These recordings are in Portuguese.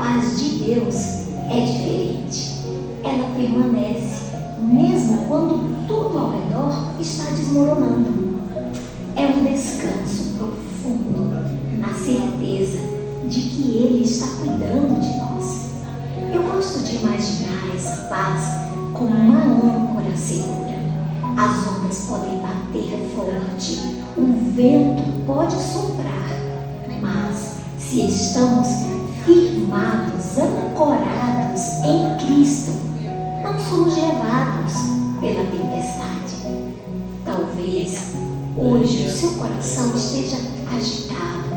paz de Deus é diferente. Ela permanece, mesmo quando tudo ao redor está desmoronando. É um descanso profundo na certeza de que Ele está cuidando de nós. Eu gosto de imaginar essa paz como uma âncora segura. As ondas podem bater forte, o vento pode soprar, mas se estamos firmados, ancorados em Cristo, não somos levados pela tempestade. Talvez hoje o seu coração esteja agitado,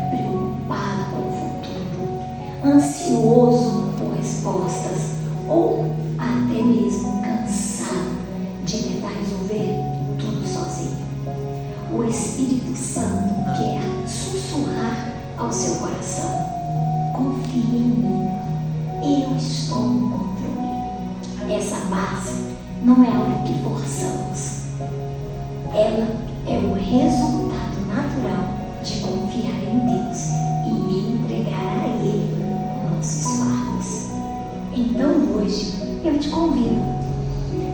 preocupado com o futuro, ansioso por respostas ou até mesmo cansado de tentar resolver tudo sozinho. O Espírito Santo quer sussurrar ao seu coração: confie em mim, eu estou no controle. Essa paz não é algo que forçamos. Ela é o resultado natural de confiar em Deus e entregar a Ele nossos fardos. Então hoje eu te convido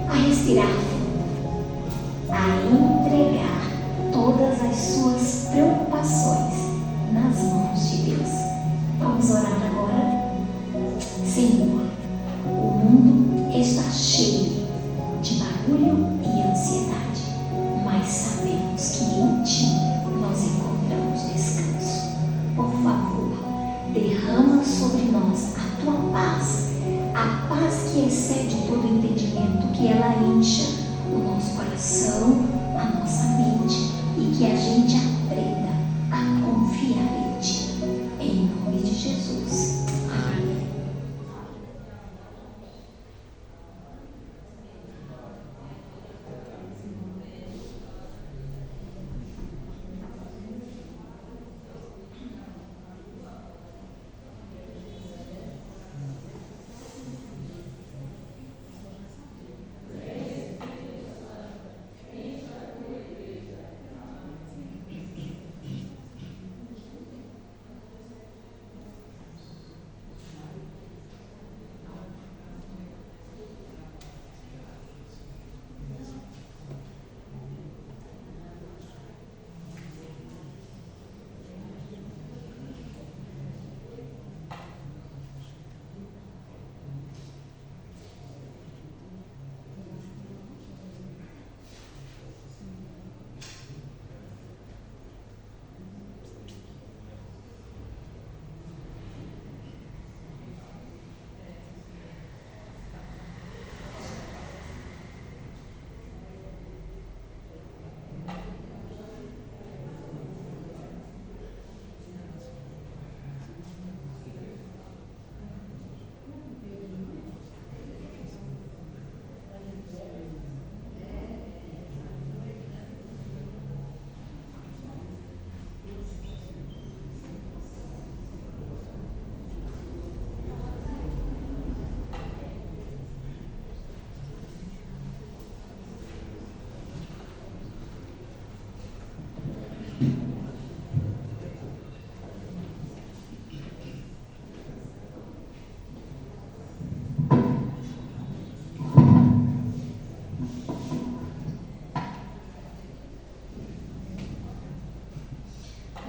a respirar fundo, a entregar todas as suas preocupações nas mãos de Deus. Vamos orar agora? Senhor, o mundo está cheio de barulho e ansiedade, mas sabemos que em Ti nós encontramos descanso. Por favor, derrama sobre nós a Tua paz, a paz que excede todo entendimento, que ela encha o nosso coração, a nossa mente, e que a gente aprenda a confiar em Ti. Em nome de Jesus. Amém.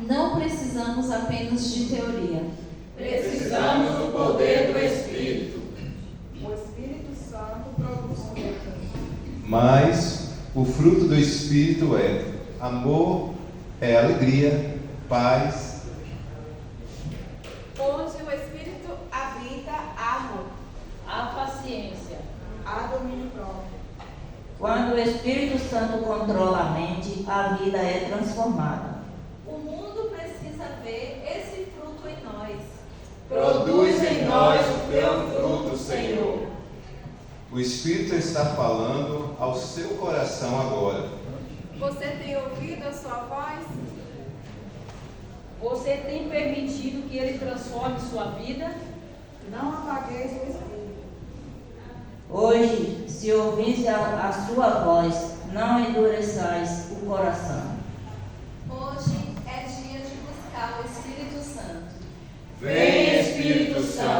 Não precisamos apenas de teoria. Precisamos do poder do Espírito. O Espírito Santo produz fruto. Mas o fruto do Espírito é amor, é alegria, paz. Onde o Espírito habita, amor, A paciência. há domínio próprio. Quando o Espírito Santo controla a mente, a vida é transformada. O mundo precisa ver esse fruto em nós. Produz em nós o teu fruto, Senhor. O Espírito está falando ao seu coração agora. Você tem ouvido a sua voz? Você tem permitido que Ele transforme sua vida? Não apagueis o Espírito. Hoje, se ouvis a sua voz, não endureçais o coração. Hoje é dia de buscar o Espírito Santo. Vem, Espírito Santo.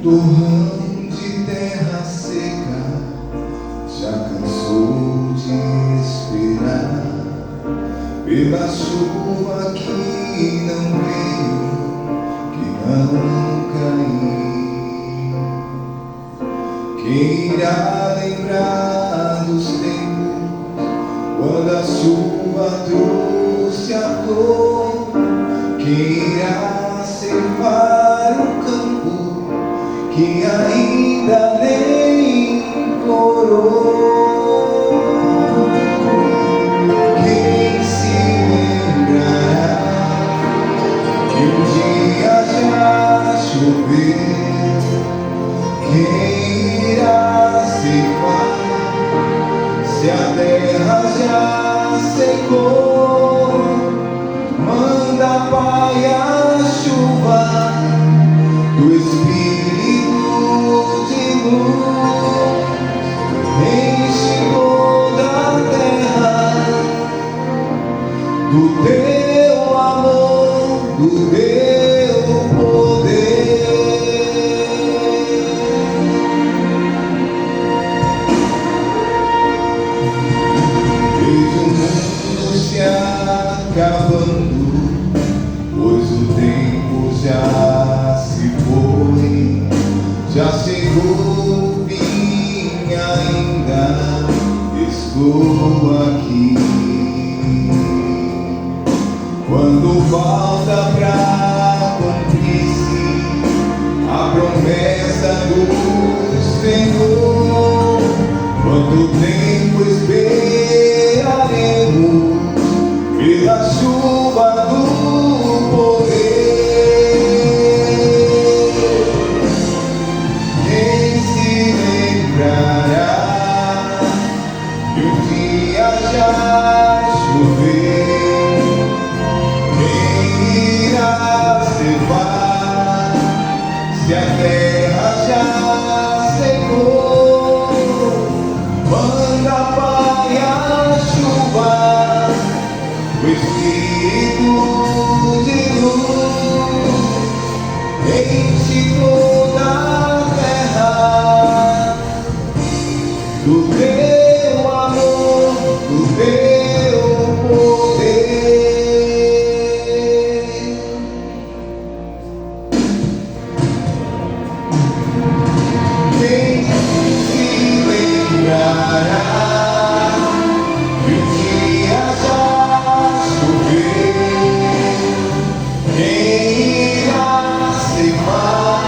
do ramo de terra seca, já cansou de esperar pela chuva que não veio, que não caiu. Quem irá lembrar dos tempos quando a chuva trouxe a flor? Quem irá ceifar o campo que ainda nem florou? Quem se lembrará que um dia já choveu? Quem irá ceifar se a terra já secou? Manda, Pai, a chuva do Espírito de luz, enche toda a terra do teu amor, do teu poder. Vejo o mundo se acabando, pois o tempo já se foi, já chegou o fim, ainda estou aqui. Quando falta pra cumprir-se a promessa do Senhor, quanto tempo esperaremos pela chuva do poder? Quem se lembrará que um dia já choveu? Quem irá ceifar se a terra já secou? Manda, Pai, a chuva, o Espírito de luz, enche toda a terra do teu amor, do teu poder. Quem se lembrará que um dia já choveu? Quem irá ceifar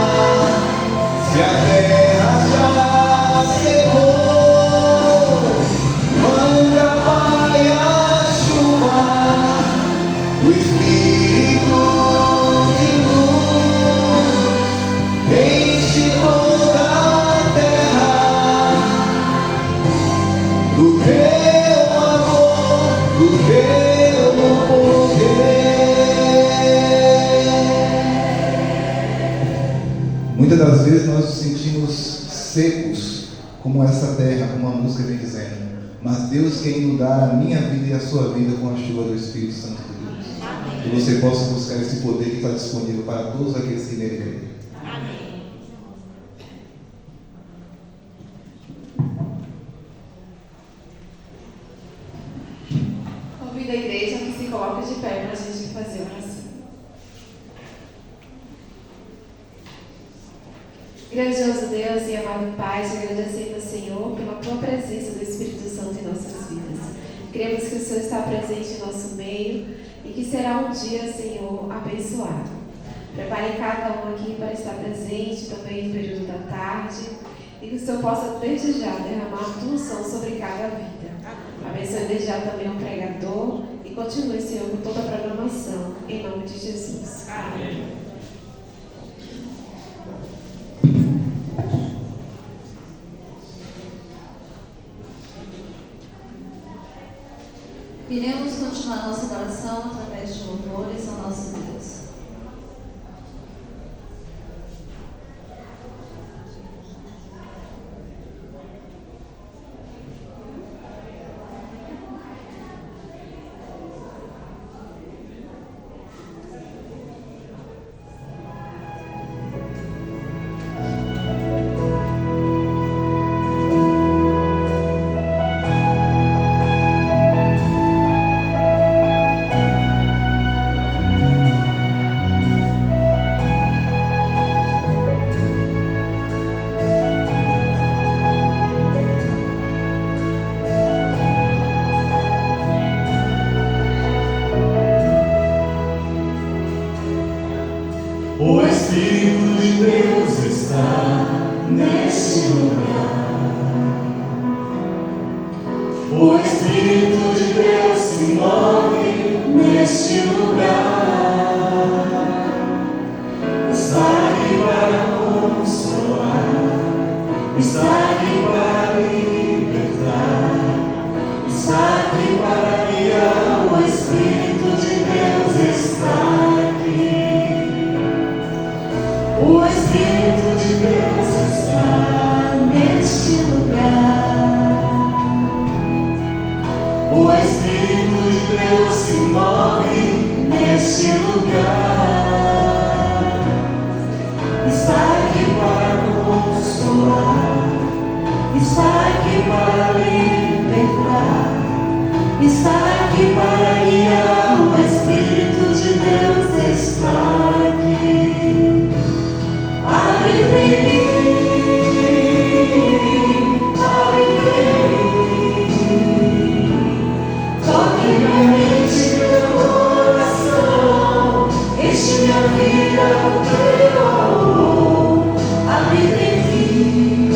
se a terra já secou? Manda, Pai, a chuva, o Espírito de luz, enche toda a terra do teu amor, do teu poder. Muitas das vezes nós nos sentimos secos, como essa terra, como a música vem dizendo. Mas Deus quer inundar a minha vida e a sua vida com a chuva do Espírito Santo de Deus. Que você possa buscar esse poder que está disponível para todos aqueles que nele creem. Convido a igreja que se coloque de pé para a gente fazer a oração. Grandioso Deus e amado Pai, te agradecemos, Senhor, pela tua presença do Espírito Santo em nossas vidas. Cremos que o Senhor está presente em nosso meio e que será um dia, Senhor, abençoado. Prepare cada um aqui para estar presente também no período da tarde e que o Senhor possa desde já derramar a tua unção sobre cada vida. Abençoe desde já também o pregador e continue, Senhor, com toda a programação, em nome de Jesus. Amém. Iremos continuar nossa oração através de louvores ao nosso Deus. O Espírito de Deus se move neste lugar. Está aqui para consolar, está aqui para libertar, está aqui para guiar. O Espírito de Deus está aqui. O Espírito de Deus está neste lugar. O Espírito de Deus se move neste lugar. Está aqui para consolar, está aqui para libertar, está aqui para guiar. O Espírito de Deus está aqui. Abre em mim, abre toque minha mente, meu coração, enche minha vida com teu amor. Habita em mim,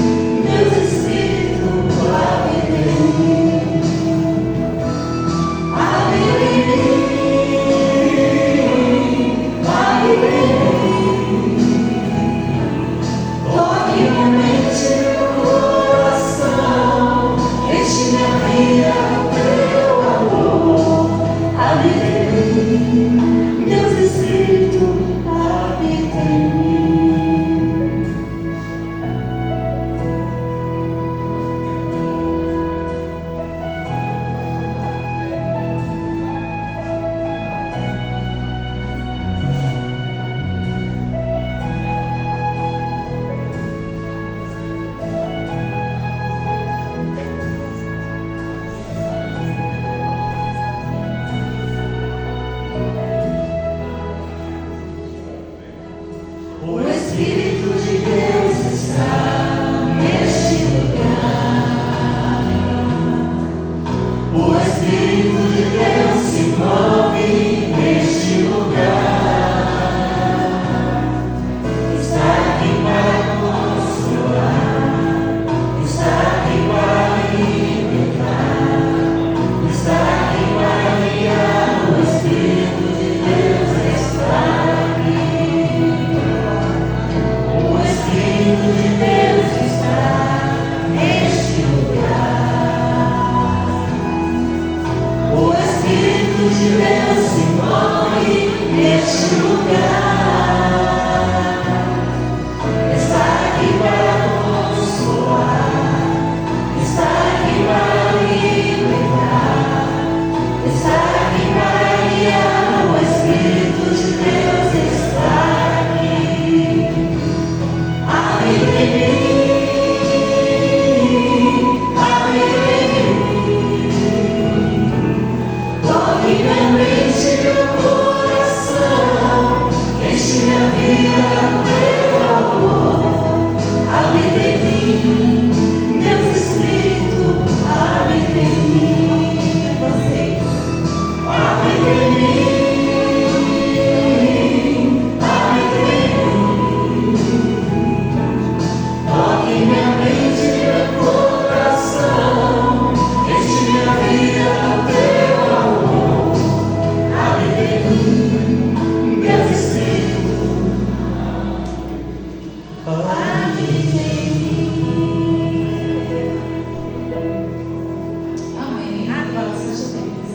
Deus Espírito, habita em mim. Habita em mim, habita em mim. Toque minha mente, meu coração, enche minha vida com teu amor. Habita em mim, Deus Espírito, habita em mim. O Espírito de Deus está neste lugar. O Espírito de Deus se move neste lugar. Está aqui para consolar, está aqui para libertar, está aqui para guiar. O Espírito de Deus está aqui. O Espírito de Deus está neste lugar. O Espírito de Deus se move neste lugar. Está aqui para consolar, está aqui para libertar, está aqui para guiar. O Espírito de Deus está aqui. Habita em mim, habita em mim. Toque minha mente, meu coração, enche minha vida com teu amor. Habita em mim, Deus Espírito, habita em mim. Vocês, habita em mim, habita em mim. Toque minha mente, meu coração, enche minha vida com teu amor. Habita em mim, Deus Espírito, habita em mim. Amém. Louvado seja Deus.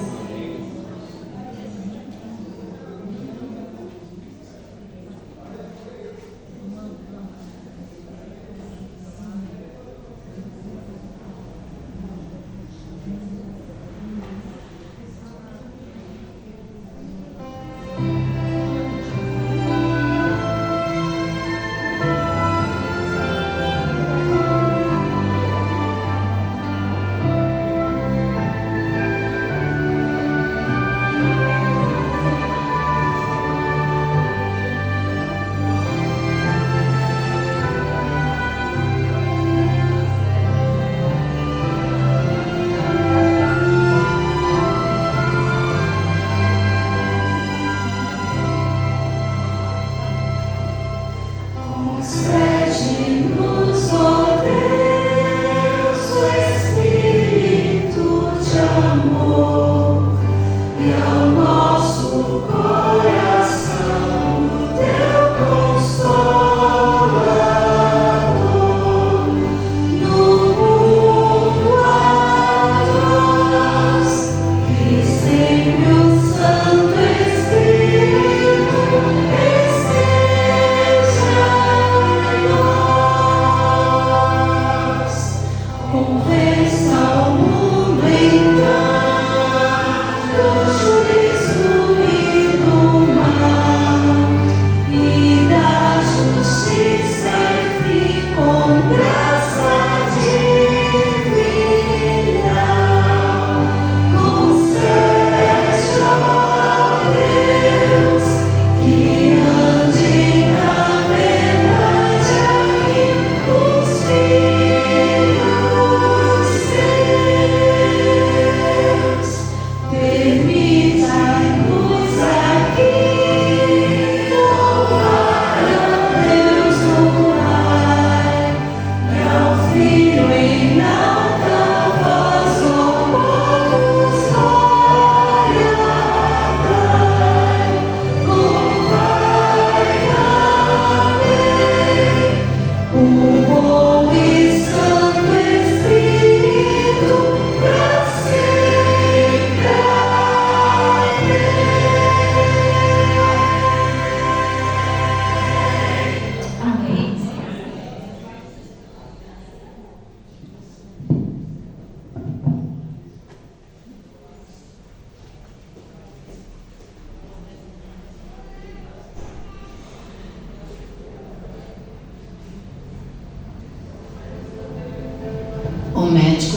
Concede-nos, ó Deus.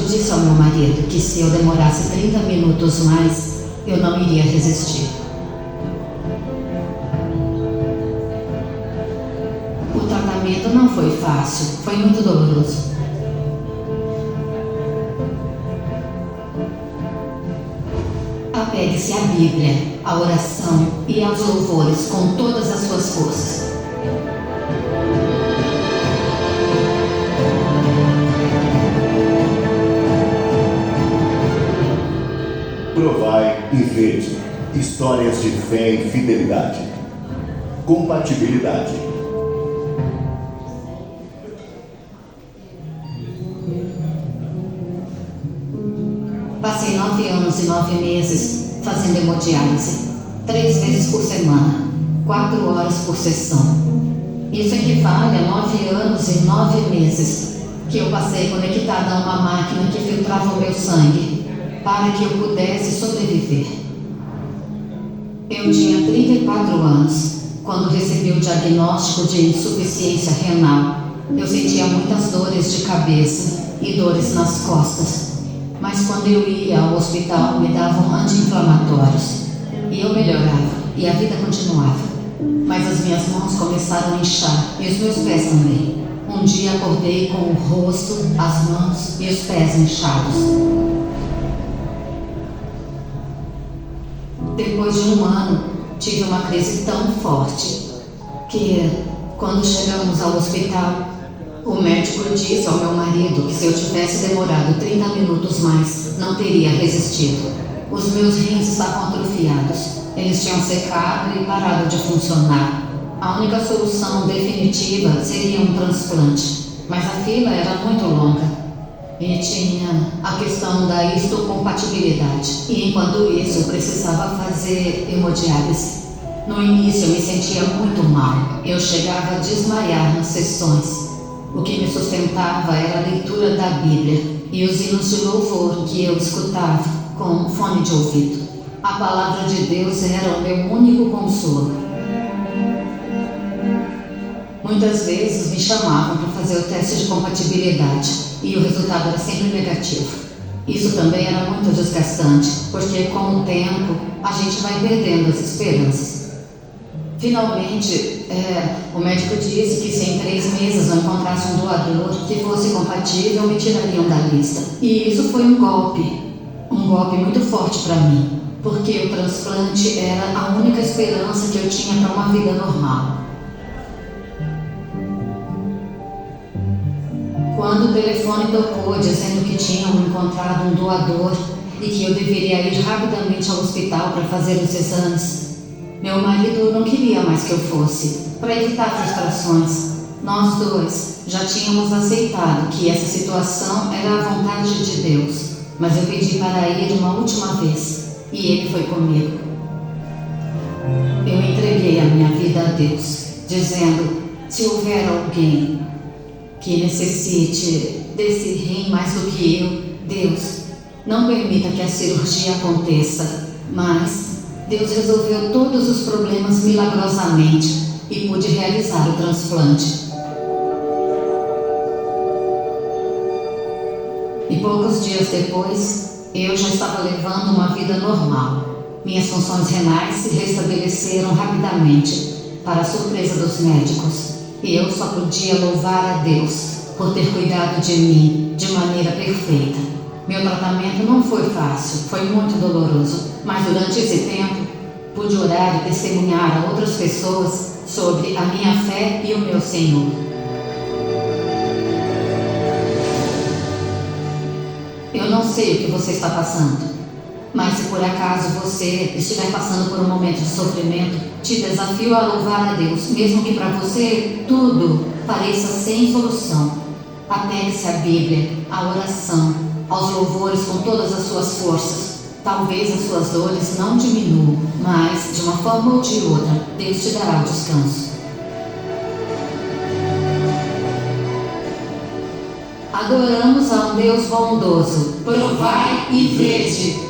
disse ao meu marido que se eu demorasse 30 minutos mais, eu não iria resistir. O tratamento não foi fácil, foi muito doloroso. Apegue-se à Bíblia, à oração e aos louvores com todas as suas forças. Provai e vede histórias de fé e fidelidade. Compatibilidade. Passei 9 anos e 9 meses fazendo hemodiálise, 3 vezes por semana, 4 horas por sessão. Isso equivale a 9 anos e 9 meses que eu passei conectada a uma máquina que filtrava o meu sangue para que eu pudesse sobreviver. Eu tinha 34 anos quando recebi o diagnóstico de insuficiência renal. Eu sentia muitas dores de cabeça e dores nas costas. Mas quando eu ia ao hospital, me davam anti-inflamatórios. E eu melhorava, e a vida continuava. Mas as minhas mãos começaram a inchar, e os meus pés também. Um dia acordei com o rosto, as mãos e os pés inchados. Depois de um ano, tive uma crise tão forte que, quando chegamos ao hospital, o médico disse ao meu marido que se eu tivesse demorado 30 minutos mais, não teria resistido. Os meus rins estavam atrofiados. Eles tinham secado e parado de funcionar. A única solução definitiva seria um transplante, mas a fila era muito longa. E tinha a questão da histocompatibilidade. E enquanto isso, eu precisava fazer hemodiálise. No início, eu me sentia muito mal. Eu chegava a desmaiar nas sessões. O que me sustentava era a leitura da Bíblia e os hinos de louvor que eu escutava com fone de ouvido. A palavra de Deus era o meu único consolo. Muitas vezes me chamavam para fazer o teste de compatibilidade e o resultado era sempre negativo. Isso também era muito desgastante, porque com o tempo a gente vai perdendo as esperanças. Finalmente, o médico disse que se em 3 meses não encontrasse um doador que fosse compatível, me tirariam da lista. E isso foi um golpe muito forte para mim, porque o transplante era a única esperança que eu tinha para uma vida normal. Quando o telefone tocou dizendo que tinham encontrado um doador e que eu deveria ir rapidamente ao hospital para fazer os exames, meu marido não queria mais que eu fosse, para evitar frustrações. Nós dois já tínhamos aceitado que essa situação era a vontade de Deus, mas eu pedi para ir uma última vez, e ele foi comigo. Eu entreguei a minha vida a Deus, dizendo: se houver alguém que necessite desse rim mais do que eu, Deus, não permita que a cirurgia aconteça, mas Deus resolveu todos os problemas milagrosamente e pude realizar o transplante. E poucos dias depois, eu já estava levando uma vida normal. Minhas funções renais se restabeleceram rapidamente, para a surpresa dos médicos. E eu só podia louvar a Deus por ter cuidado de mim de maneira perfeita. Meu tratamento não foi fácil, foi muito doloroso, mas durante esse tempo pude orar e testemunhar a outras pessoas sobre a minha fé e o meu Senhor. Eu não sei o que você está passando, mas se por acaso você estiver passando por um momento de sofrimento, te desafio a louvar a Deus, mesmo que para você tudo pareça sem solução. Apegue-se à Bíblia, à oração, aos louvores com todas as suas forças. Talvez as suas dores não diminuam, mas de uma forma ou de outra, Deus te dará o descanso. Adoramos a um Deus bondoso. Provai e vede.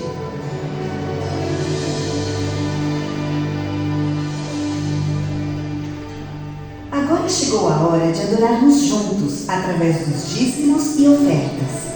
Agora chegou a hora de adorarmos juntos, através dos dízimos e ofertas.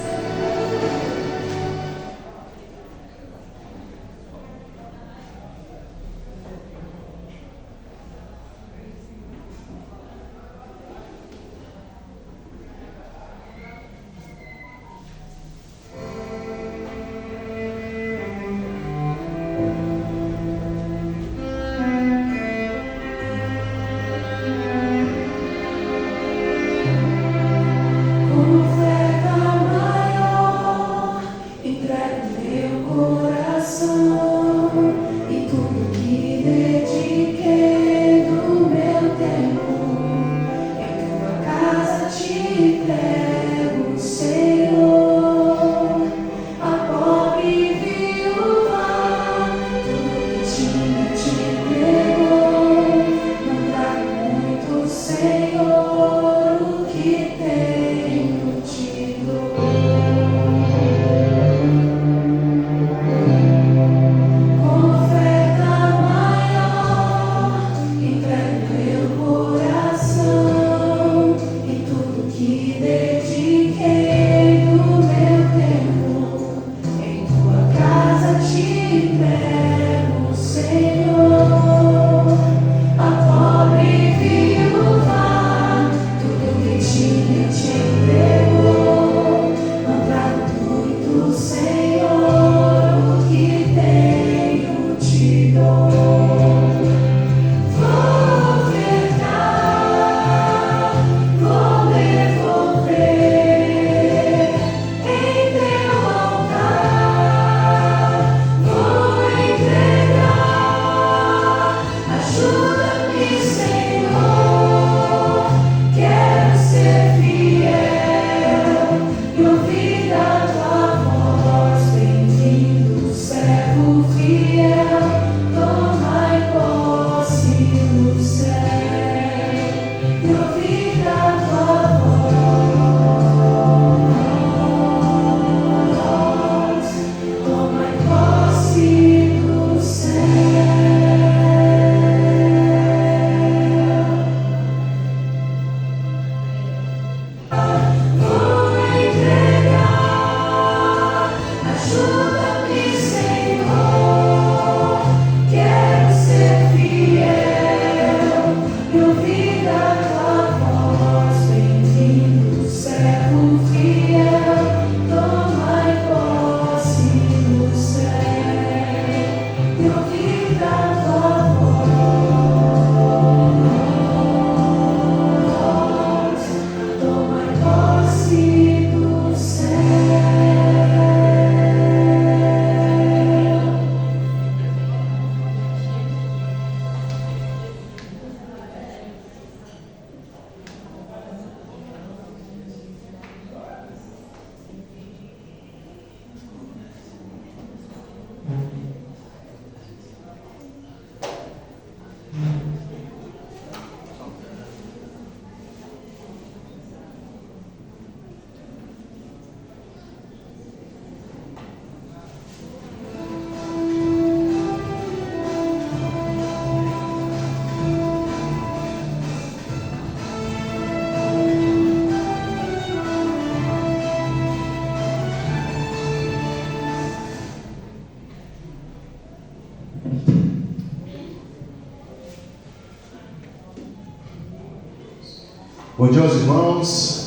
Bom dia aos irmãos.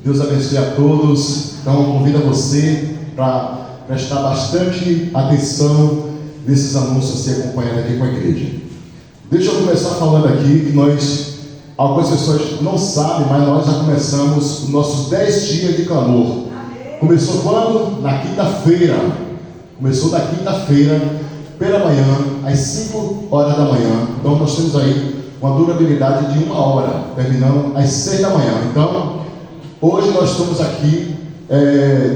Deus abençoe a todos. Então, convido a você para prestar bastante atenção nesses anúncios e acompanhando aqui com a igreja. Deixa eu começar falando aqui que nós, algumas pessoas não sabem, mas nós já começamos os nossos 10 dias de clamor. Começou quando? Na quinta-feira. Começou na quinta-feira, pela manhã, às 5 horas da manhã. Então nós temos aí uma durabilidade de 1 hora, terminando às 6 da manhã. Então, hoje nós estamos aqui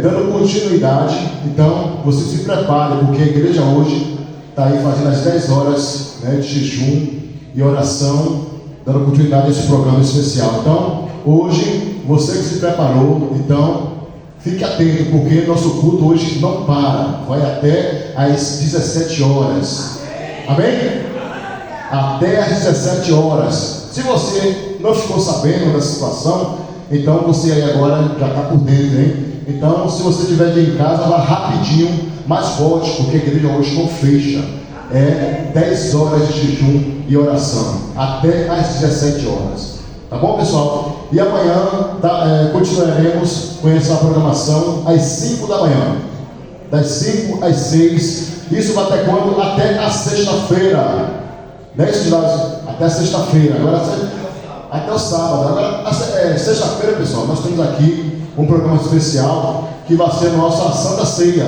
dando continuidade. Então, você se prepare, porque a igreja hoje está aí fazendo as 10 horas, né, de jejum e oração, dando continuidade a esse programa especial. Então, hoje, você que se preparou, então, fique atento, porque nosso culto hoje não para, vai até às 17 horas. Amém? Até às 17 horas. Se você não ficou sabendo da situação, então você aí agora já está por dentro, hein? Então, se você estiver de em casa, vá rapidinho, mas volte, porque a igreja hoje não fecha. É 10 horas de jejum e oração, até às 17 horas. Tá bom, pessoal? E amanhã continuaremos com essa programação às 5 da manhã. Das 5 às 6. Isso vai até quando? Até a sexta-feira. Né, Estilados? Até a sexta-feira. Agora, até o sábado. Agora, sexta-feira, pessoal, nós temos aqui um programa especial que vai ser nossa Santa Ceia.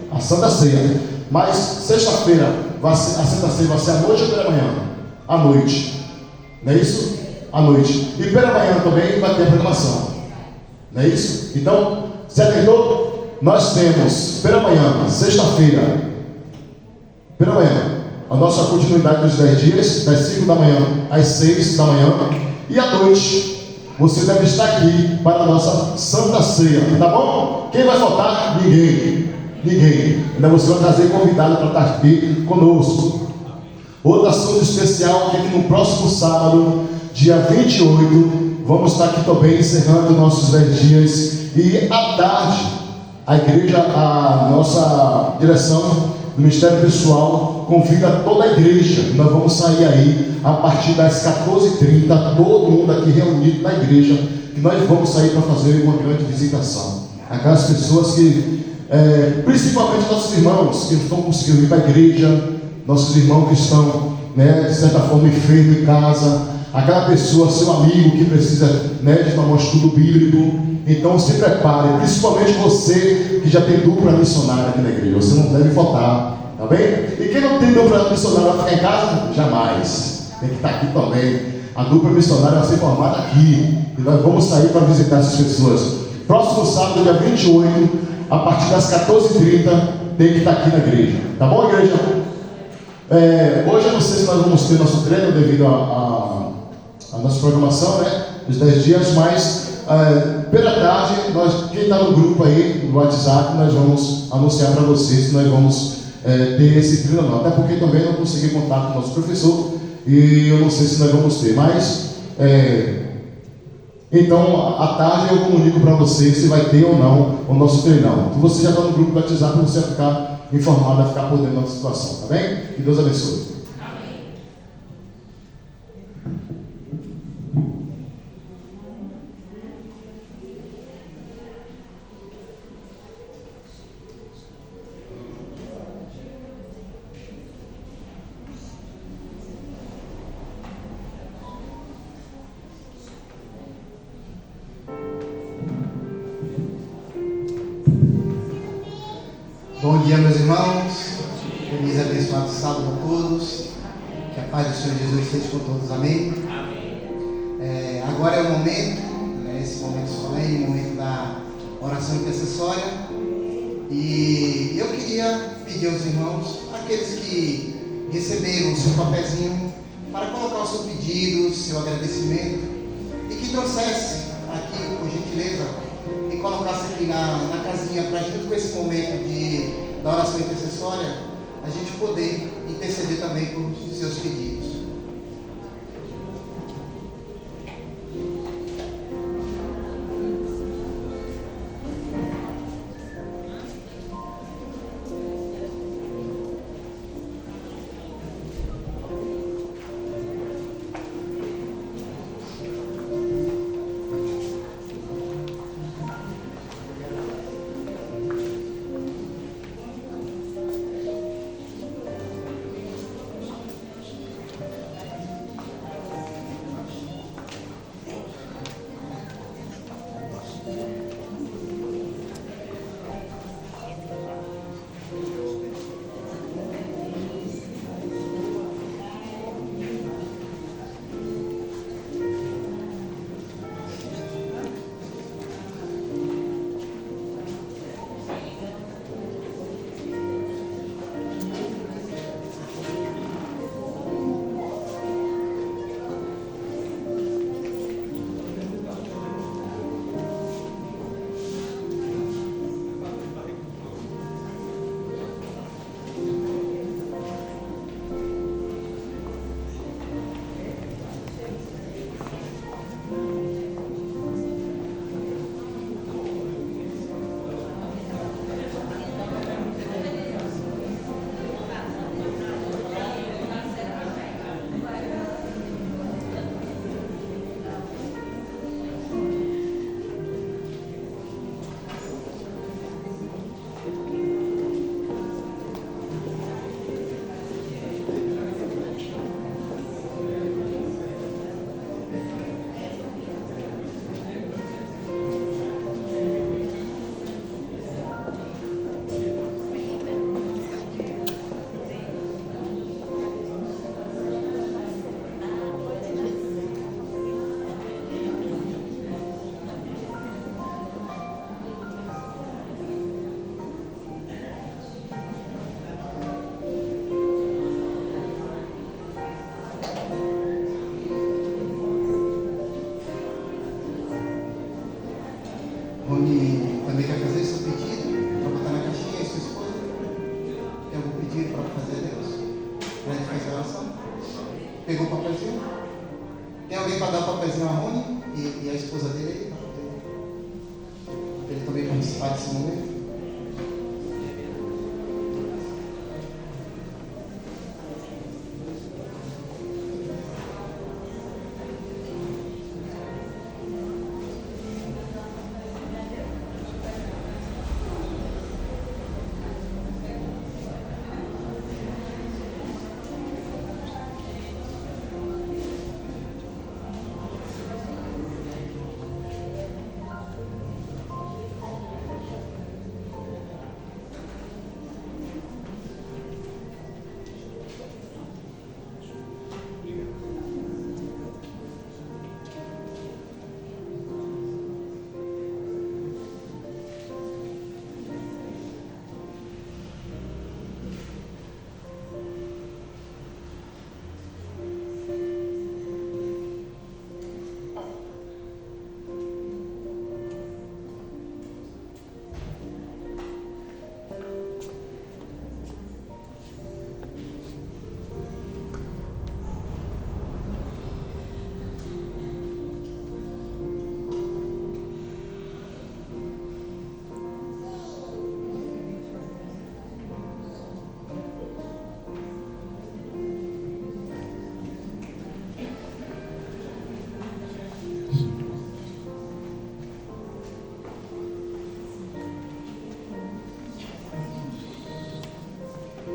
A Santa Ceia. Mas sexta-feira, a Santa Ceia vai ser à noite ou pela manhã? À noite. Não é isso? À noite. E pela manhã também vai ter a programação. Não é isso? Então, se atentou? Nós temos pela manhã, sexta-feira, pela manhã, a nossa continuidade dos 10 dias, das 5 da manhã às 6 da manhã. E à noite, você deve estar aqui para a nossa Santa Ceia. Tá bom? Quem vai faltar? Ninguém. Ninguém. Ainda você vai trazer convidado para estar aqui conosco. Outro assunto especial é que no próximo sábado, dia 28, vamos estar aqui também encerrando nossos 10 dias. E à tarde, a igreja, a nossa direção do Ministério Pessoal convida toda a igreja. Nós vamos sair aí a partir das 14h30, todo mundo aqui reunido na igreja, que nós vamos sair para fazer uma grande visitação. Aquelas pessoas que, principalmente nossos irmãos que não estão conseguindo ir para a igreja, nossos irmãos que estão, né, de certa forma enfermos em casa, aquela pessoa, seu amigo que precisa, né, de tomar um estudo bíblico. Então se prepare, principalmente você que já tem dupla missionária aqui na igreja, você não deve faltar, tá bem? E quem não tem dupla missionária vai ficar em casa? Jamais, tem que estar aqui também. A dupla missionária vai ser formada aqui, e nós vamos sair para visitar essas pessoas. Próximo sábado, dia 28, a partir das 14h30, tem que estar aqui na igreja, tá bom, igreja? Hoje eu não sei se nós vamos ter nosso treino devido a nossa programação, né, dos 10 dias, mas pela tarde, quem está no grupo aí, no WhatsApp, nós vamos anunciar para vocês que nós vamos ter esse treino não. Até porque também não consegui contato com o nosso professor e eu não sei se nós vamos ter, mas então à tarde eu comunico para vocês se vai ter ou não o nosso treinão. Se você já está no grupo do WhatsApp, você vai ficar informado, vai ficar por dentro da nossa situação, tá bem? Que Deus abençoe. Bom dia, meus irmãos. Feliz e abençoado sábado a todos. Que a paz do Senhor Jesus esteja com todos. Amém? Agora é o momento, né, esse momento solene, o momento da oração intercessória. E eu queria pedir aos irmãos, aqueles que receberam o seu papelzinho, para colocar o seu pedido, seu agradecimento, e que trouxesse aqui, por gentileza, e colocasse aqui na casinha, para junto com esse momento da oração intercessória, a gente poder interceder também por seus pedidos. Rony também quer fazer seu pedido para botar na caixinha e sua esposa. Tem algum pedido para fazer a Deus? Para ele fazer a oração? Pegou o papelzinho? Tem alguém para dar o papelzinho a Rony e a esposa dele aí? Para ele também participar desse momento?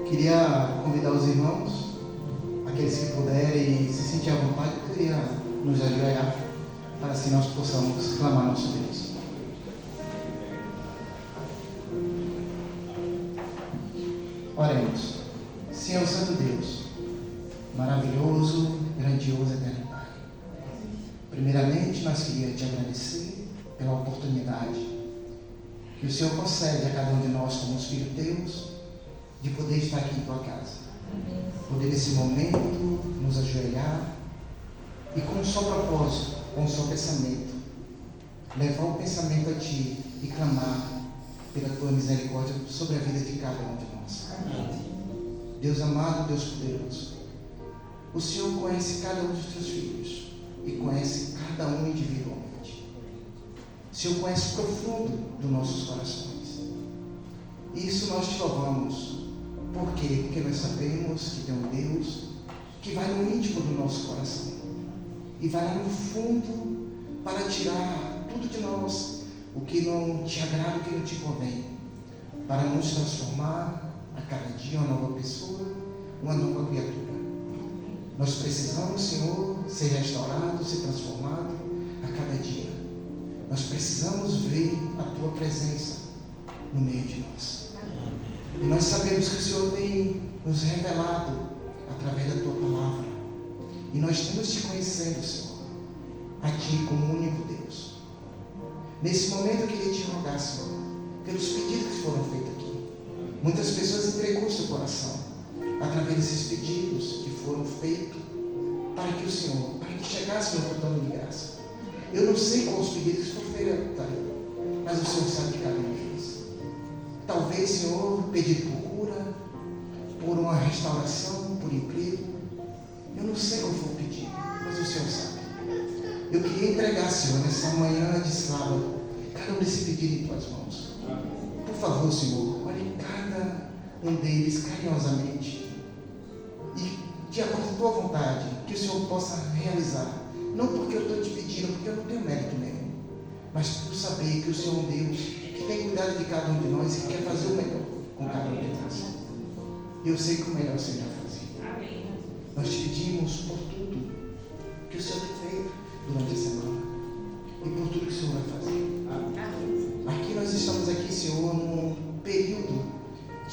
Queria convidar os irmãos, aqueles que puderem se sentir à vontade, queria nos ajoelhar para assim nós possamos clamar nosso Deus. Oremos. Senhor Santo Deus, maravilhoso, grandioso, eterno Pai. Primeiramente, nós queríamos te agradecer pela oportunidade que o Senhor concede a cada um de nós como filhos teus, de poder estar aqui em tua casa. Poder nesse momento nos ajoelhar e com um só propósito, com um só pensamento, levar o pensamento a ti e clamar pela tua misericórdia sobre a vida de cada um de nós. Deus amado, Deus poderoso, o Senhor conhece cada um dos teus filhos e conhece cada um individualmente. O Senhor conhece o profundo dos nossos corações. E isso nós te louvamos. Por quê? Porque nós sabemos que tem um Deus que vai no íntimo do nosso coração e vai lá no fundo para tirar tudo de nós, o que não te agrada, o que não te convém, para nos transformar a cada dia uma nova pessoa, uma nova criatura. Nós precisamos, Senhor, ser restaurados, ser transformados a cada dia. Nós precisamos ver a tua presença no meio de nós. E nós sabemos que o Senhor tem nos revelado através da tua palavra. E nós estamos te conhecendo, Senhor, a ti como único Deus. Nesse momento eu queria te rogar, Senhor, pelos pedidos que foram feitos aqui. Muitas pessoas entregou seu coração através desses pedidos que foram feitos para que o Senhor, para que chegasse no trono de graça. Eu não sei quais os pedidos que foram feitos, mas o Senhor sabe que cada um fez. Talvez, Senhor, pedido por cura, por uma restauração, por emprego. Eu não sei qual foi o pedido, mas o Senhor sabe. Eu queria entregar, Senhor, nessa manhã de sábado, cada um desse pedido em tuas mãos. Por favor, Senhor, olhe cada um deles carinhosamente e, de acordo com a tua vontade, que o Senhor possa realizar. Não porque eu estou te pedindo, porque eu não tenho mérito nenhum, mas por saber que o Senhor é um Deus que tem cuidado de cada um de nós e quer fazer o melhor com cada um de nós. Eu sei que o melhor o Senhor vai fazer. Amém. Nós te pedimos por tudo que o Senhor tem feito durante a semana e por tudo que o Senhor vai fazer. Amém. Aqui nós estamos aqui, Senhor, num período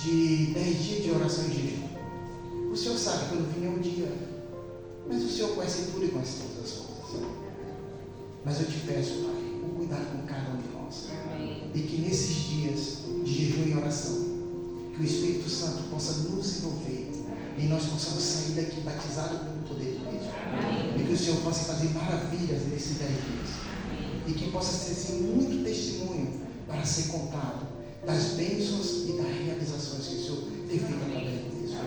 de 10 dias de oração e jejum. O Senhor sabe quando vinha um dia, mas o Senhor conhece tudo e conhece todas as coisas. Mas eu te peço, Pai, o cuidado com cada um de nós. Amém. E que nesses dias de jejum e oração, que o Espírito Santo possa nos envolver e nós possamos sair daqui batizados com o poder de Deus. Amém. E que o Senhor possa fazer maravilhas nesses 10 dias. Amém. e que possa ser assim, muito testemunho para ser contado das bênçãos e das realizações que o Senhor tem feito através disso.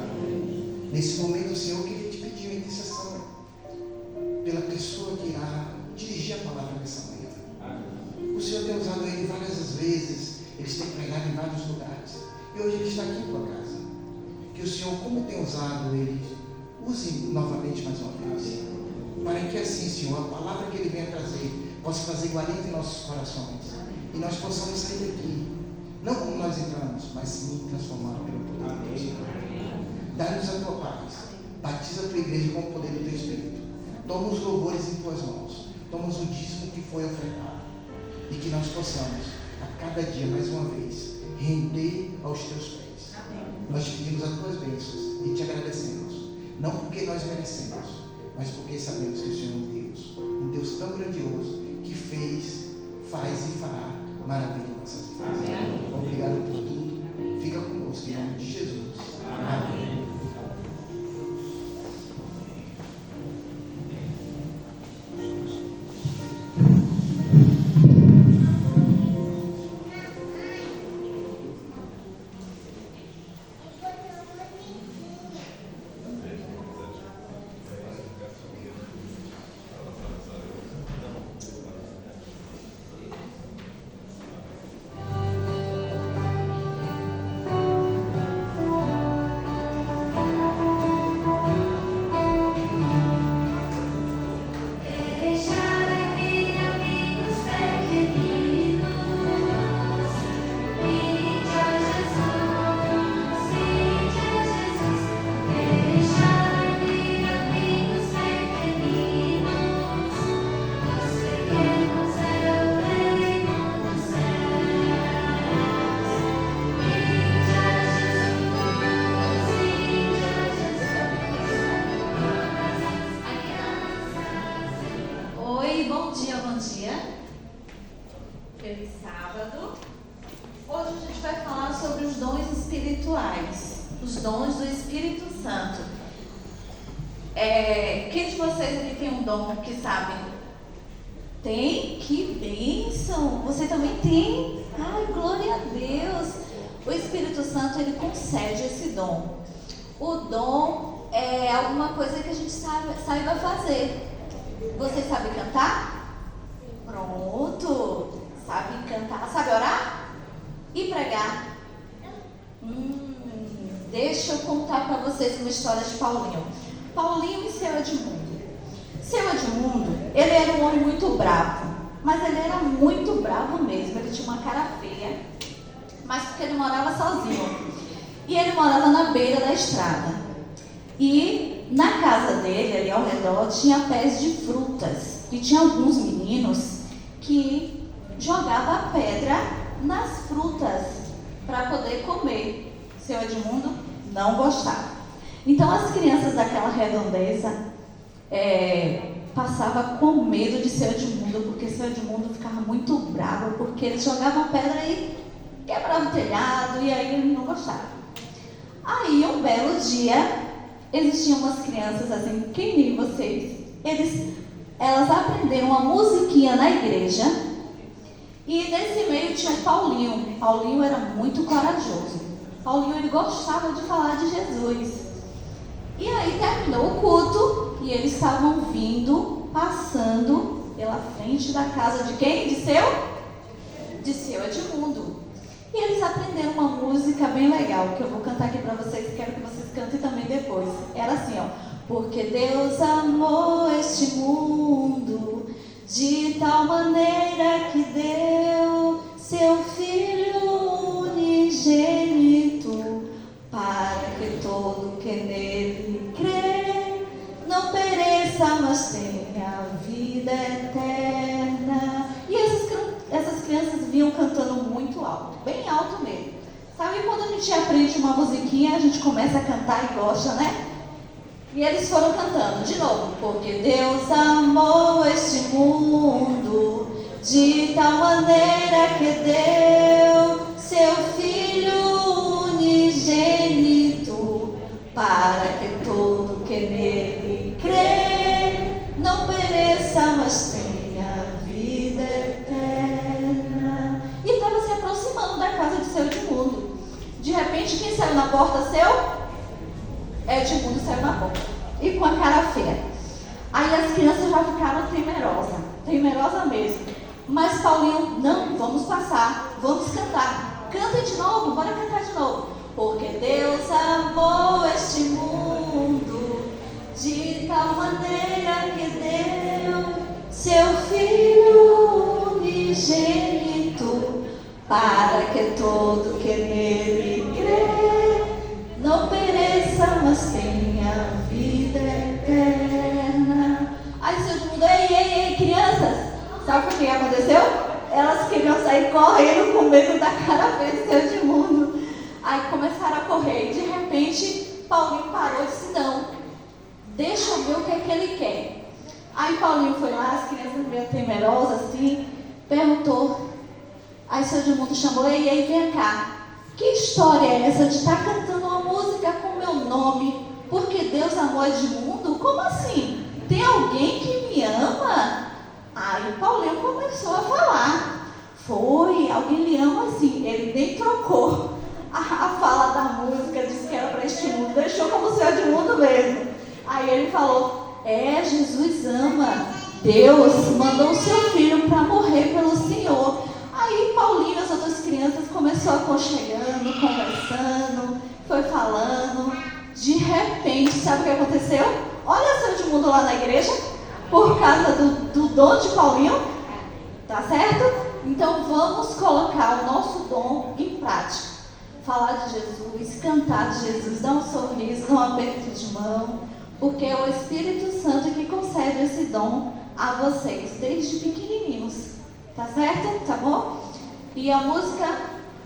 Nesse momento, Senhor, eu queria te pedir uma intercessão pela pessoa que irá dirigir a palavra nessa manhã. O Senhor tem usado ele várias vezes, eles têm pregado em vários lugares, e hoje ele está aqui em tua casa. Que o Senhor, como tem usado ele, use novamente mais uma vez, para que assim, Senhor, a palavra que ele venha trazer possa fazer guarida em nossos corações, e nós possamos sair daqui, não como nós entramos, mas sim transformados pelo poder de Deus. Dá-nos a tua paz, batiza a tua igreja com o poder do teu Espírito, toma os louvores em tuas mãos, toma o dízimo que foi ofertado, e que nós possamos, a cada dia, mais uma vez, render aos teus pés. Nós te pedimos as tuas bênçãos e te agradecemos, não porque nós merecemos, mas porque sabemos que o Senhor é um Deus tão grandioso, que fez, faz e fará maravilha em nossas vidas. Obrigado por tudo, fica conosco, em nome de Jesus. Amém. Feliz sábado. Hoje a gente vai falar sobre os dons espirituais, os dons do Espírito Santo. Quem de vocês aqui tem um dom que sabe? Tem? Que bênção! Você também tem? Ai, glória a Deus! O Espírito Santo, ele concede esse dom. O dom é alguma coisa que a gente saiba fazer. Você sabe cantar? Pronto! Sabe cantar? Sabe orar? E pregar? Deixa eu contar para vocês uma história de Paulinho. Paulinho e seu Edmundo. Seu Edmundo, ele era um homem muito bravo, mas ele era muito bravo mesmo. Ele tinha uma cara feia, mas porque ele morava sozinho. E ele morava na beira da estrada. E na casa dele, ali ao redor, tinha pés de frutas. E tinha alguns meninos que jogavam pedra nas frutas para poder comer. Seu Edmundo não gostava. Então as crianças daquela redondeza passavam com medo de seu Edmundo, porque seu Edmundo ficava muito bravo, porque ele jogava pedra e quebrava o telhado, e aí ele não gostava. Aí um belo dia, existiam umas crianças assim, quem nem vocês, elas aprenderam uma musiquinha na igreja, e nesse meio tinha o Paulinho. Paulinho era muito corajoso. Paulinho, ele gostava de falar de Jesus. E aí terminou o culto e eles estavam passando pela frente da casa de quem? De seu Edmundo. E eles aprenderam uma música bem legal, que eu vou cantar aqui para vocês, quero que vocês cantem também depois. Era assim, ó. Porque Deus amou este mundo de tal maneira que deu seu Filho unigênito, para que todo que nele crê não pereça, mas tenha vida eterna. E essas crianças vinham cantando muito alto, bem alto mesmo. Sabe quando a gente aprende uma musiquinha, a gente começa a cantar e gosta, né? E eles foram cantando de novo. Porque Deus amou este mundo de tal maneira que deu seu Filho unigênito, para que todo que nele crê não pereça, mas tenha vida eterna. porta, seu Edmundo saiu na porta. E com a cara feia. Aí as crianças já ficaram temerosa mesmo. Mas Paulinho, não, vamos passar, vamos cantar. Canta de novo, bora cantar de novo. Porque Deus amou este mundo de tal maneira que deu seu Filho unigênito, para que todo que nele crê não pereça, mas tenha vida eterna. Aí seu Edmundo, ei, crianças, sabe o que aconteceu? Elas queriam sair correndo com medo da cara feia do seu Edmundo. Aí começaram a correr e de repente Paulinho parou e disse, não, deixa eu ver o que é que ele quer. Aí Paulinho foi lá, as crianças meio temerosas assim, perguntou. Aí seu Edmundo chamou, ei, vem cá. Que história é essa de estar cantando uma música com meu nome? Porque Deus amou Edmundo? Como assim? Tem alguém que me ama? Aí Paulinho começou a falar. Foi, alguém lhe ama assim. Ele nem trocou a fala da música, disse que era para este mundo, deixou como seu Edmundo mesmo. Aí ele falou, Jesus ama. Deus mandou o seu filho para morrer pelo Senhor. Aí Paulinho e as outras crianças começou aconchegando, conversando, foi falando. De repente, sabe o que aconteceu? Olha seu Edmundo lá na igreja, por causa do dom de Paulinho, tá certo? Então vamos colocar o nosso dom em prática. Falar de Jesus, cantar de Jesus, dar um sorriso, dar um aperto de mão, porque é o Espírito Santo que concede esse dom a vocês, desde pequenininhos, tá certo? Tá bom? E a música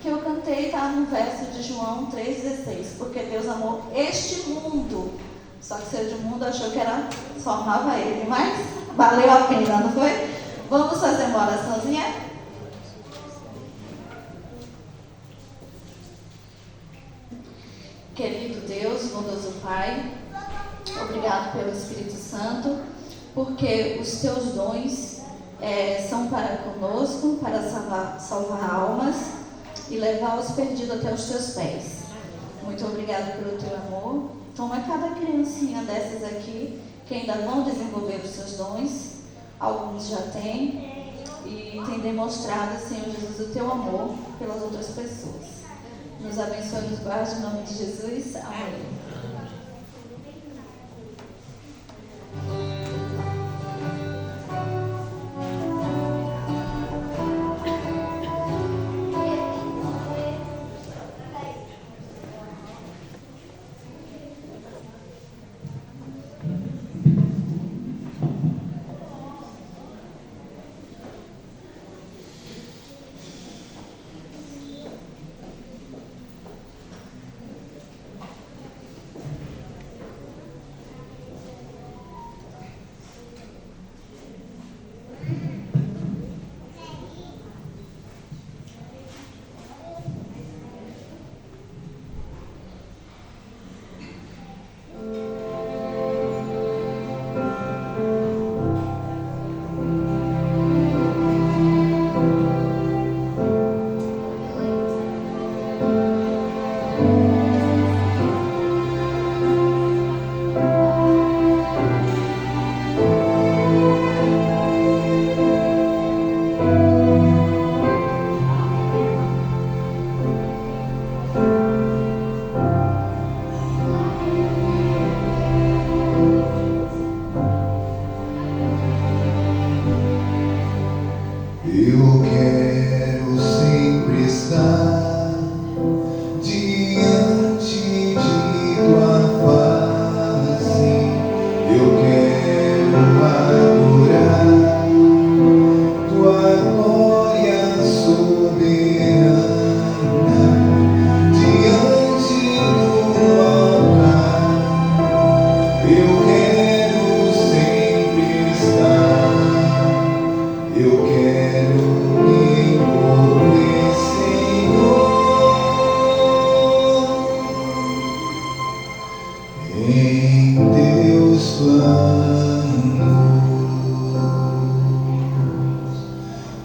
que eu cantei está no verso de João 3,16, porque Deus amou este mundo. Só que o seu Edmundo achou que era só amava ele, mas valeu a pena, não foi? Vamos fazer uma oraçãozinha? Querido Deus, bondoso Pai, obrigado pelo Espírito Santo, porque os teus dons são para conosco, para salvar almas e levar os perdidos até os teus pés. Muito obrigado pelo teu amor. Toma cada criancinha dessas aqui, que ainda não desenvolveram os seus dons, alguns já têm, e tem demonstrado, Senhor Jesus, o teu amor pelas outras pessoas. Nos abençoe e nos guarde em nome de Jesus. Amém.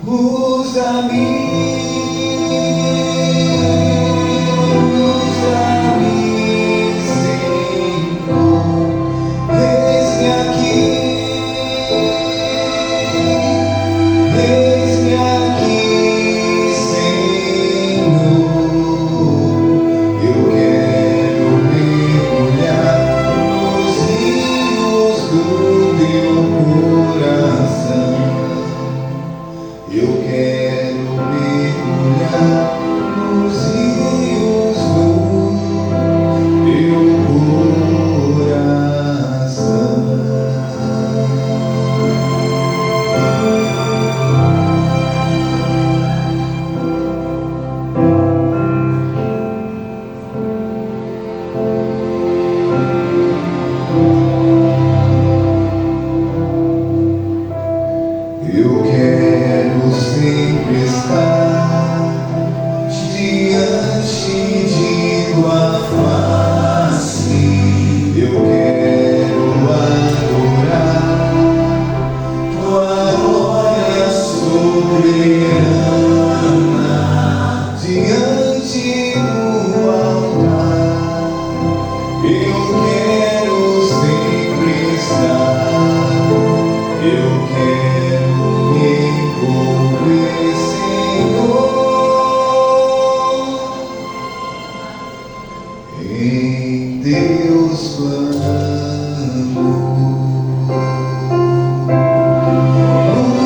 Os amigos quero mergulhar nos rios do teu coração. Eu quero sempre estar diante de tua face. Eu quero adorar tua glória soberana diante do altar. Eu quero sempre estar. Eu quero me envolver, Senhor, em teus planos.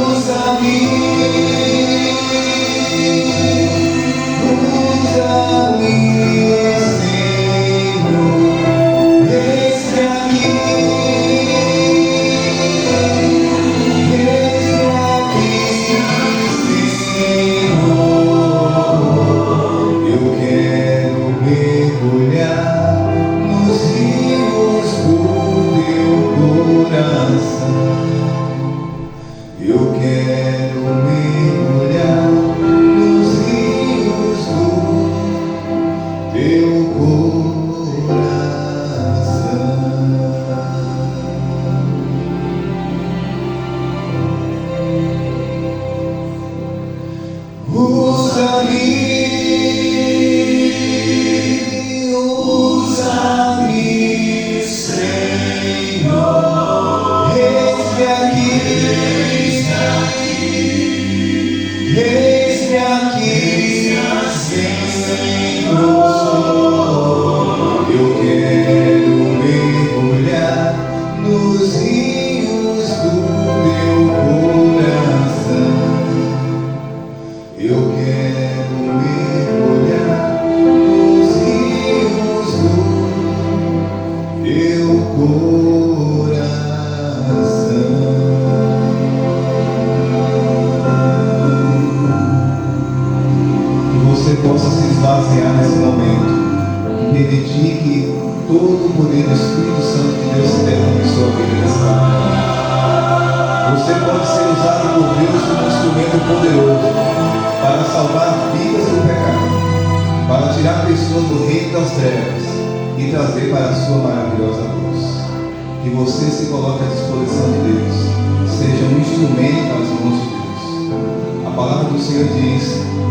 Usa-me, Senhor, eis-me aqui. Eu quero mergulhar nos rios do teu coração. Eu quero mergulhar nos rios do teu coração. Usa-me, Senhor, eis-me aqui, Senhor. Eu quero mergulhar nos rios do teu coração. Eu quero mergulhar nos rios do teu coração. Que você possa se esvaziar nesse momento e permitir que todo o poder do Espírito Santo de Deus se derrame em sua vida nessa manhã. Você pode ser usado por Deus como um instrumento poderoso para salvar vidas do pecado, para tirar pessoas do reino das trevas e trazer para a sua maravilhosa luz. Que você se coloque à disposição de Deus, seja um instrumento nas mãos de Deus. A palavra do Senhor diz: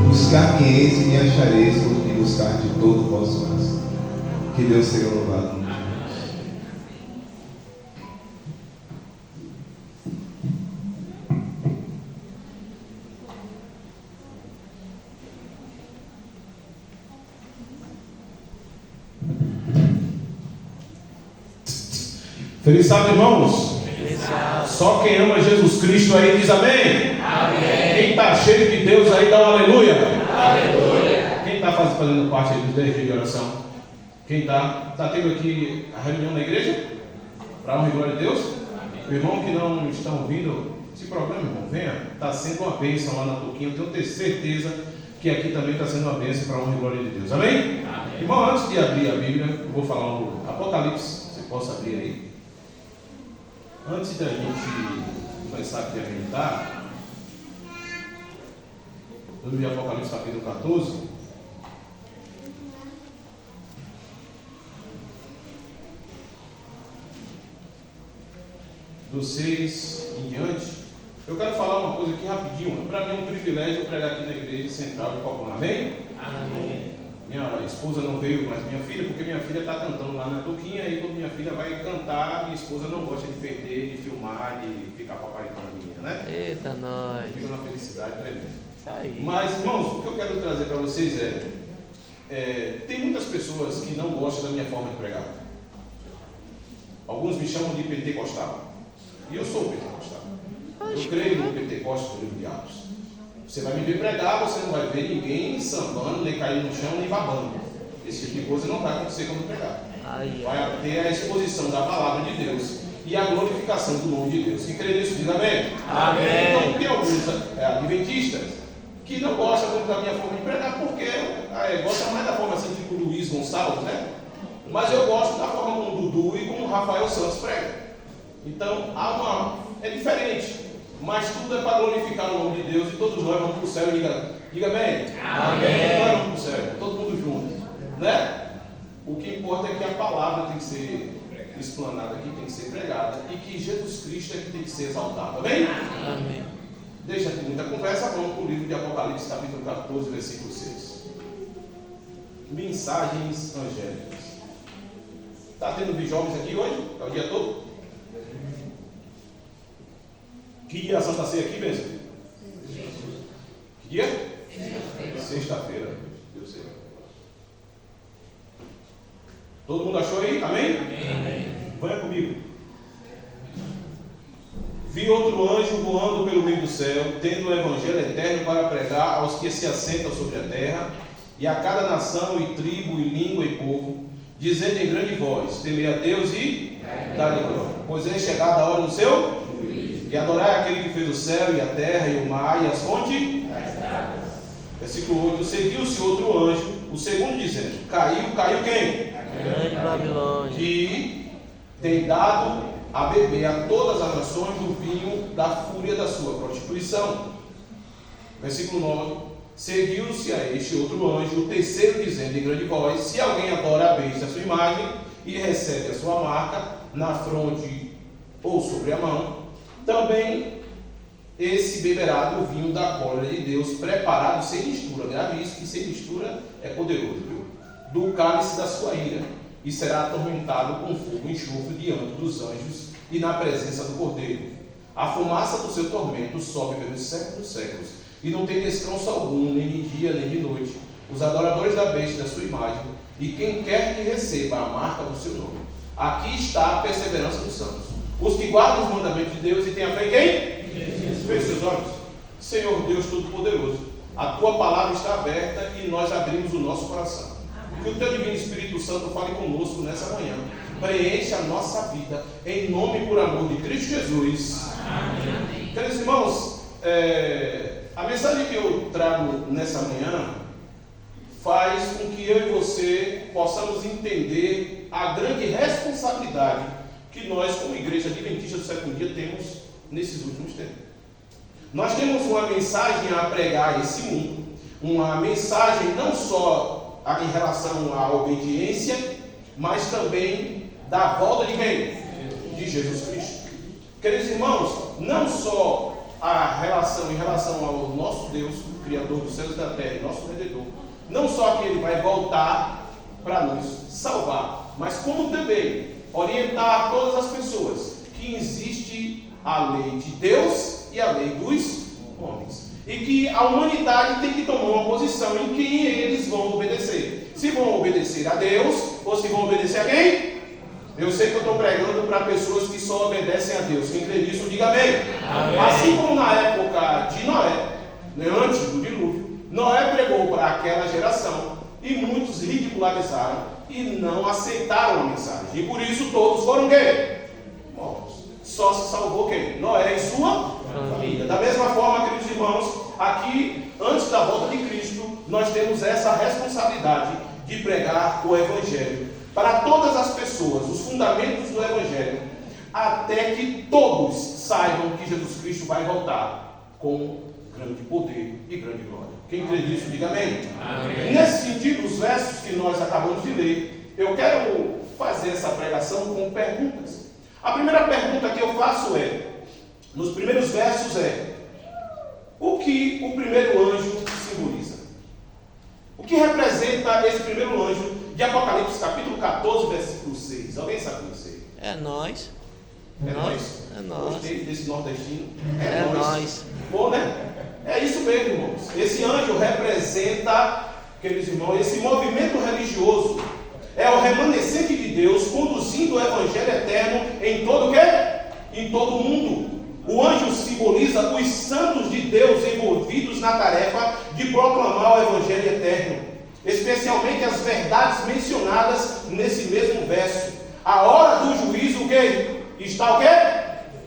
buscar-me eis e me achareis, quando me buscar de todo o vosso coração. Que Deus seja louvado. Feliz sábado, irmãos. Só quem ama Jesus Cristo aí diz amém. Amém. Quem está cheio de Deus aí dá um aleluia. Aleluia. Quem está fazendo parte aí dos 10 dias de oração? Quem está? Está tendo aqui a reunião na igreja? Para honra e glória de Deus? Amém. O irmão que não está ouvindo, se problema, irmão, venha. Está sendo uma bênção lá na Toquinha. Eu tenho certeza que aqui também está sendo uma bênção para a honra e glória de Deus. Amém? Amém. Irmão, antes de abrir a Bíblia, eu vou falar um Apocalipse. Você possa abrir aí. Antes da gente começar aqui a meditar, no livro de Apocalipse capítulo 14, do 6 em diante, eu quero falar uma coisa aqui rapidinho. Para mim é um privilégio pregar aqui na igreja central de Copacabana. Amém? Amém. Minha esposa não veio, mas minha filha, porque minha filha está cantando lá na Toquinha, e quando minha filha vai cantar, minha esposa não gosta de perder, de filmar, de ficar paparitando a menina, né? Eita, nós. Fica uma felicidade tremenda. Mas, irmãos, o que eu quero trazer para vocês tem muitas pessoas que não gostam da minha forma de pregar. Alguns me chamam de pentecostal, e eu sou pentecostal. Eu creio no Pentecostes do livro de Atos. Você vai me ver pregar, você não vai ver ninguém sambando, nem caindo no chão, nem babando. Esse tipo de coisa não vai acontecer quando pregar. Vai ter a exposição da palavra de Deus e a glorificação do nome de Deus. Quem crê nisso, diz amém? Amém. Então, tem alguns adventistas que não gostam muito da minha forma de pregar, porque gostam mais da forma assim, tipo Luiz Gonçalves, né? Mas eu gosto da forma como o Dudu e como o Rafael Santos pregam. Então, é diferente, mas tudo é para glorificar o nome de Deus e todos nós vamos para o céu. Diga bem? Amém. Nós vamos para o céu, todo mundo junto, né? O que importa é que a palavra tem que ser explanada aqui, tem que ser pregada, e que Jesus Cristo é que tem que ser exaltado, amém? Amém. Deixa de muita conversa, vamos para o livro de Apocalipse, capítulo 14, versículo 6. Mensagens angélicas. Está tendo jovens aqui hoje? É o dia todo? Que dia a Santa Ceia aqui mesmo? Que dia? Sexta-feira. Eu sei. Todo mundo achou aí? Amém? Amém. Venha comigo. Vi outro anjo voando pelo meio do céu, tendo o evangelho eterno para pregar aos que se assentam sobre a terra, e a cada nação e tribo e língua e povo, dizendo em grande voz: temei a Deus e dá-lhe glória, pois é chegada a hora do seu e adorai aquele que fez o céu e a terra e o mar e as fontes. Versículo 8: seguiu-se outro anjo, o segundo dizendo: caiu quem? Grande Babilônia. E tem dado a beber a todas as nações do vinho da fúria da sua prostituição. Versículo 9: seguiu-se a este outro anjo, o terceiro, dizendo em grande voz: se alguém adora a besta, a sua imagem, e recebe a sua marca na fronte ou sobre a mão, também esse beberá do vinho da cólera de Deus, preparado sem mistura. Grave isso, que sem mistura é poderoso, viu? Do cálice da sua ira, e será atormentado com fogo e enxofre diante dos anjos e na presença do Cordeiro. A fumaça do seu tormento sobe pelos séculos dos séculos, e não tem descanso algum, nem de dia, nem de noite, os adoradores da besta e da sua imagem, e quem quer que receba a marca do seu nome. Aqui está a perseverança dos santos, os que guardam os mandamentos de Deus e têm a fé em quem? Feche seus olhos. Senhor Deus Todo-Poderoso, a tua palavra está aberta e nós abrimos o nosso coração. Que o teu divino Espírito Santo fale conosco nessa manhã, preencha a nossa vida, em nome e por amor de Cristo Jesus. Amém. Queridos irmãos, a mensagem que eu trago nessa manhã faz com que eu e você possamos entender a grande responsabilidade que nós, como Igreja Adventista do Sétimo Dia, temos nesses últimos tempos. Nós temos uma mensagem a pregar a esse mundo, uma mensagem não só em relação à obediência, mas também da volta de quem? De Jesus Cristo. Queridos irmãos, não só a relação em relação ao nosso Deus, o Criador dos céus e da terra, nosso Redentor, não só que Ele vai voltar para nos salvar, mas como também orientar todas as pessoas que existe a lei de Deus e a lei dos homens, e que a humanidade tem que tomar uma posição em quem eles vão obedecer. Se vão obedecer a Deus ou se vão obedecer a quem? Eu sei que eu estou pregando para pessoas que só obedecem a Deus. Quem crê nisso, diga amém. Amém. Assim como na época de Noé, antes do dilúvio, Noé pregou para aquela geração e muitos ridicularizaram e não aceitaram a mensagem. E por isso todos foram quê? Mortos. Só se salvou quem? Noé e sua família. Da mesma forma, queridos irmãos, aqui, antes da volta de Cristo, nós temos essa responsabilidade de pregar o Evangelho para todas as pessoas, os fundamentos do Evangelho, até que todos saibam que Jesus Cristo vai voltar com grande poder e grande glória. Quem crê nisso, diga amém. Amém. Nesse sentido, os versos que nós acabamos de ler, eu quero fazer essa pregação com perguntas. A primeira pergunta que eu faço nos primeiros versos o que o primeiro anjo simboliza? O que representa esse primeiro anjo de Apocalipse, capítulo 14, versículo 6? Alguém sabe o que sei? É nós. É nós. É nós. Gostei desse nordestino. É nós. Bom, né? É isso mesmo, irmãos. Esse anjo representa, queridos irmãos, esse movimento religioso. É o remanescente de Deus conduzindo o Evangelho eterno em todo o quê? Em todo o mundo. O anjo simboliza os santos de Deus envolvidos na tarefa de proclamar o Evangelho eterno, especialmente as verdades mencionadas nesse mesmo verso. A hora do juízo, o quê? Está o quê?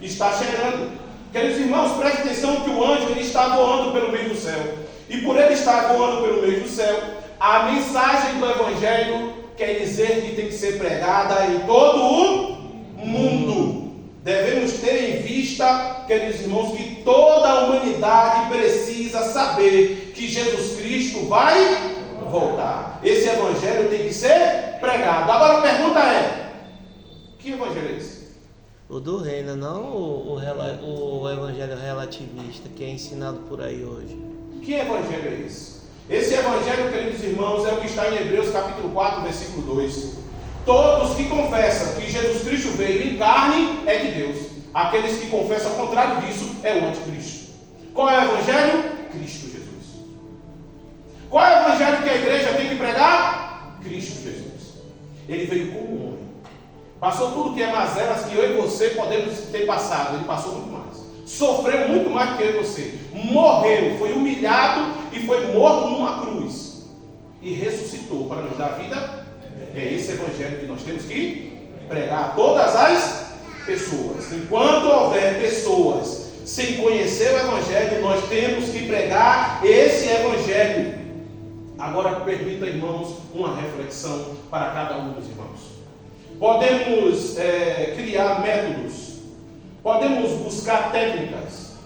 Está chegando. Queridos irmãos, preste atenção que o anjo ele está voando pelo meio do céu. E por ele estar voando pelo meio do céu, a mensagem do Evangelho quer dizer que tem que ser pregada em todo o mundo. Devemos ter em vista, queridos irmãos, que toda a humanidade precisa saber que Jesus Cristo vai voltar. Esse Evangelho tem que ser pregado. Agora a pergunta é: que Evangelho é esse? O do reino, não o Evangelho relativista que é ensinado por aí hoje. Que Evangelho é esse? Esse Evangelho, queridos irmãos, é o que está em Hebreus capítulo 4, versículo 2. Todos que confessam que Jesus Cristo veio em carne é de Deus. Aqueles que confessam o contrário disso é o anticristo. Qual é o Evangelho? Cristo Jesus. Qual é o Evangelho que a igreja tem que pregar? Cristo Jesus. Ele veio como homem. Passou tudo que é mazelas que eu e você podemos ter passado. Ele passou muito mais. Sofreu muito mais do que eu e você. Morreu, foi humilhado e foi morto numa cruz. E ressuscitou para nos dar vida. É esse Evangelho que nós temos que pregar a todas as pessoas. Enquanto houver pessoas sem conhecer o Evangelho, nós temos que pregar esse Evangelho. Agora permita, irmãos, uma reflexão para cada um dos irmãos. Podemos criar métodos, podemos buscar técnicas,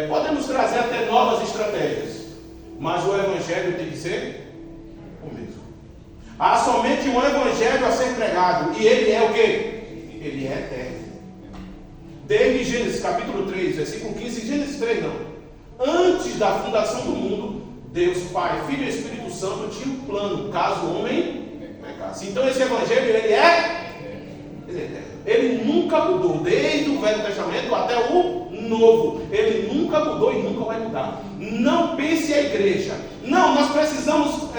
podemos trazer até novas estratégias, mas o Evangelho tem que ser o mesmo. Há somente um Evangelho a ser pregado, e ele é o quê? Ele é eterno. Desde Gênesis capítulo 3, versículo 15, Gênesis 3 não. Antes da fundação do mundo, Deus Pai, Filho e Espírito Santo tinha um plano, caso o homem pecasse. Então esse Evangelho, ele é eterno. Ele nunca mudou, desde o Velho Testamento até o Novo. Ele nunca mudou e nunca vai mudar. Não pense a igreja. Não, nós precisamos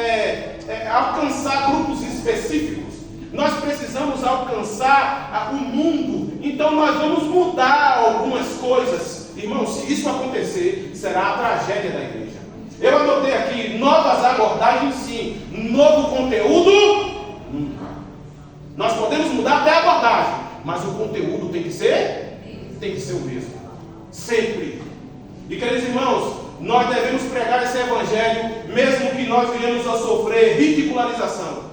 alcançar grupos específicos. Nós precisamos alcançar o mundo. Então nós vamos mudar algumas coisas. Irmãos, se isso acontecer, será a tragédia da igreja. Eu anotei aqui, novas abordagens sim, novo conteúdo, nunca. Nós podemos mudar até a abordagem, mas o conteúdo tem que ser o mesmo, sempre. E queridos irmãos, nós devemos pregar esse Evangelho, mesmo que nós venhamos a sofrer ridicularização,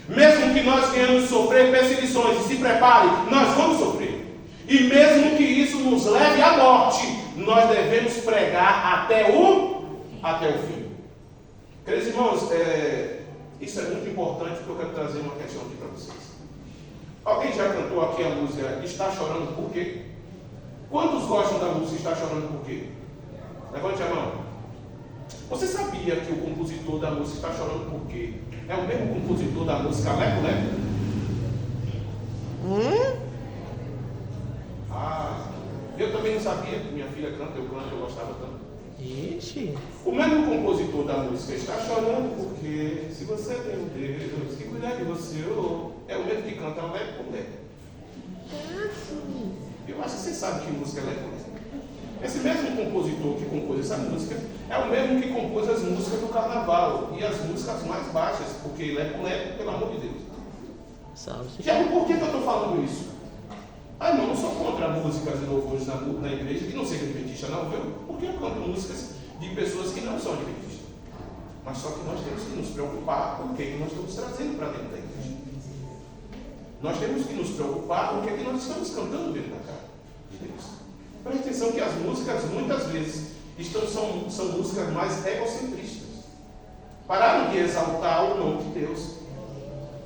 mesmo que nós venhamos sofrer perseguições, e se prepare, nós vamos sofrer. E mesmo que isso nos leve à morte, nós devemos pregar até o fim. Queridos irmãos, isso é muito importante, porque eu quero trazer uma questão aqui para vocês. Alguém já cantou aqui a música Está Chorando Por Quê? Quantos gostam da música Está Chorando Por Quê? Levante a mão. Você sabia que o compositor da música Está Chorando Por Quê é o mesmo compositor da música Leco Leco? Eu também não sabia. Minha filha canta, eu gostava tanto. Ixi. O mesmo compositor da música Está Chorando Porque se você tem um Deus que cuidar de você, é o mesmo que canta Leco Leco. Eu acho que você sabe que música é Leco Leco. Esse mesmo compositor que compôs essa música é o mesmo que compôs as músicas do carnaval e as músicas mais baixas, porque Leco Leco, pelo amor de Deus. Tiago, por que eu estou falando isso? Não, eu não sou contra músicas e louvores na igreja que não sejam adventistas, não, viu? Porque eu canto músicas de pessoas que não são adventistas. Mas só que nós temos que nos preocupar com o que nós estamos trazendo para dentro da igreja. Nós temos que nos preocupar com o que nós estamos cantando dentro da casa de Deus. Preste atenção que as músicas, muitas vezes, são músicas mais egocentristas. Pararam de exaltar o nome de Deus.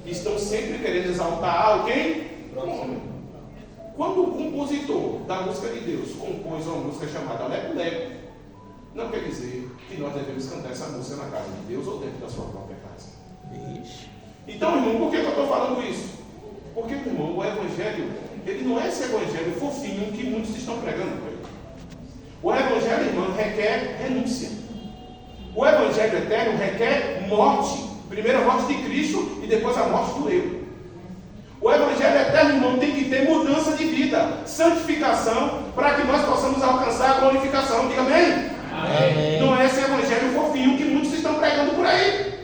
Estão sempre querendo exaltar alguém? O homem. Quando o compositor da música de Deus compôs uma música chamada Leco Leco, não quer dizer que nós devemos cantar essa música na casa de Deus ou dentro da sua própria casa. Então, irmão, por que eu estou falando isso? Porque, irmão, o Evangelho, ele não é esse Evangelho fofinho que muitos estão pregando por ele. O Evangelho, irmão, requer renúncia. O Evangelho eterno requer morte. Primeiro a morte de Cristo e depois a morte do eu. O Evangelho eterno, irmão, tem que ter mudança de vida, santificação para que nós possamos alcançar a glorificação. Diga amém? Amém. Não é esse evangelho fofinho que muitos estão pregando por aí.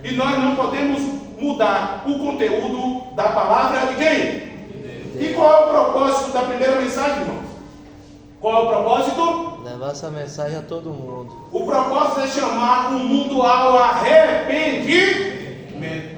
E nós não podemos mudar o conteúdo da palavra de quem? E qual é o propósito da primeira mensagem, irmãos? Qual é o propósito? Levar essa mensagem a todo mundo. O propósito é chamar o mundo ao arrependimento.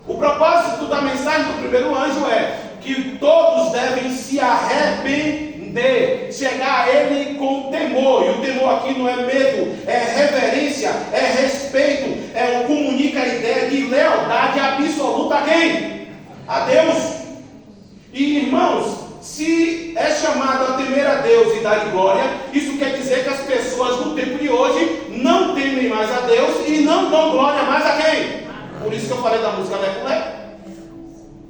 O propósito da mensagem do primeiro anjo é que todos devem se arrepender, chegar a ele com temor. E o temor aqui não é medo, é reverência, é respeito, comunica a ideia de lealdade absoluta a quem? A Deus. E irmãos, se é chamado a temer a Deus e dar glória, isso quer dizer que as pessoas no tempo de hoje não temem mais a Deus e não dão glória mais a quem? Por isso que eu falei da música Leco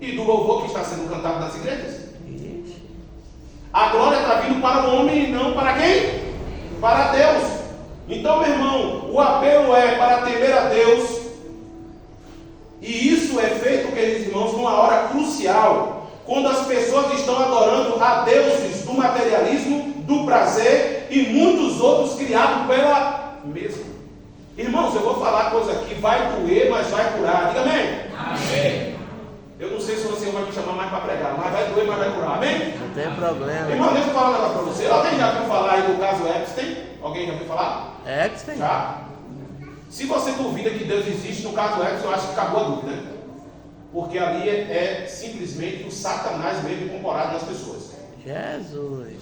e do louvor que está sendo cantado nas igrejas. A glória está vindo para o homem e não para quem? Para Deus. Então, meu irmão, o apelo é para temer a Deus. E isso é feito, queridos irmãos, numa hora crucial, quando as pessoas estão adorando a deuses do materialismo, do prazer e muitos outros criados pela mesma. Irmãos, eu vou falar coisa aqui, vai doer, mas vai curar. Diga amém? Amém. Eu não sei se você vai me chamar mais para pregar, mas vai doer, mas vai curar. Amém? Não tem problema. Irmão, deixa eu falar um negócio para você. Alguém já ouviu falar aí do caso Epstein? Alguém já ouviu falar? Epstein? Já. Se você duvida que Deus existe, no caso Epstein, eu acho que acabou a dúvida. Porque ali é simplesmente o Satanás mesmo incorporado nas pessoas. Jesus.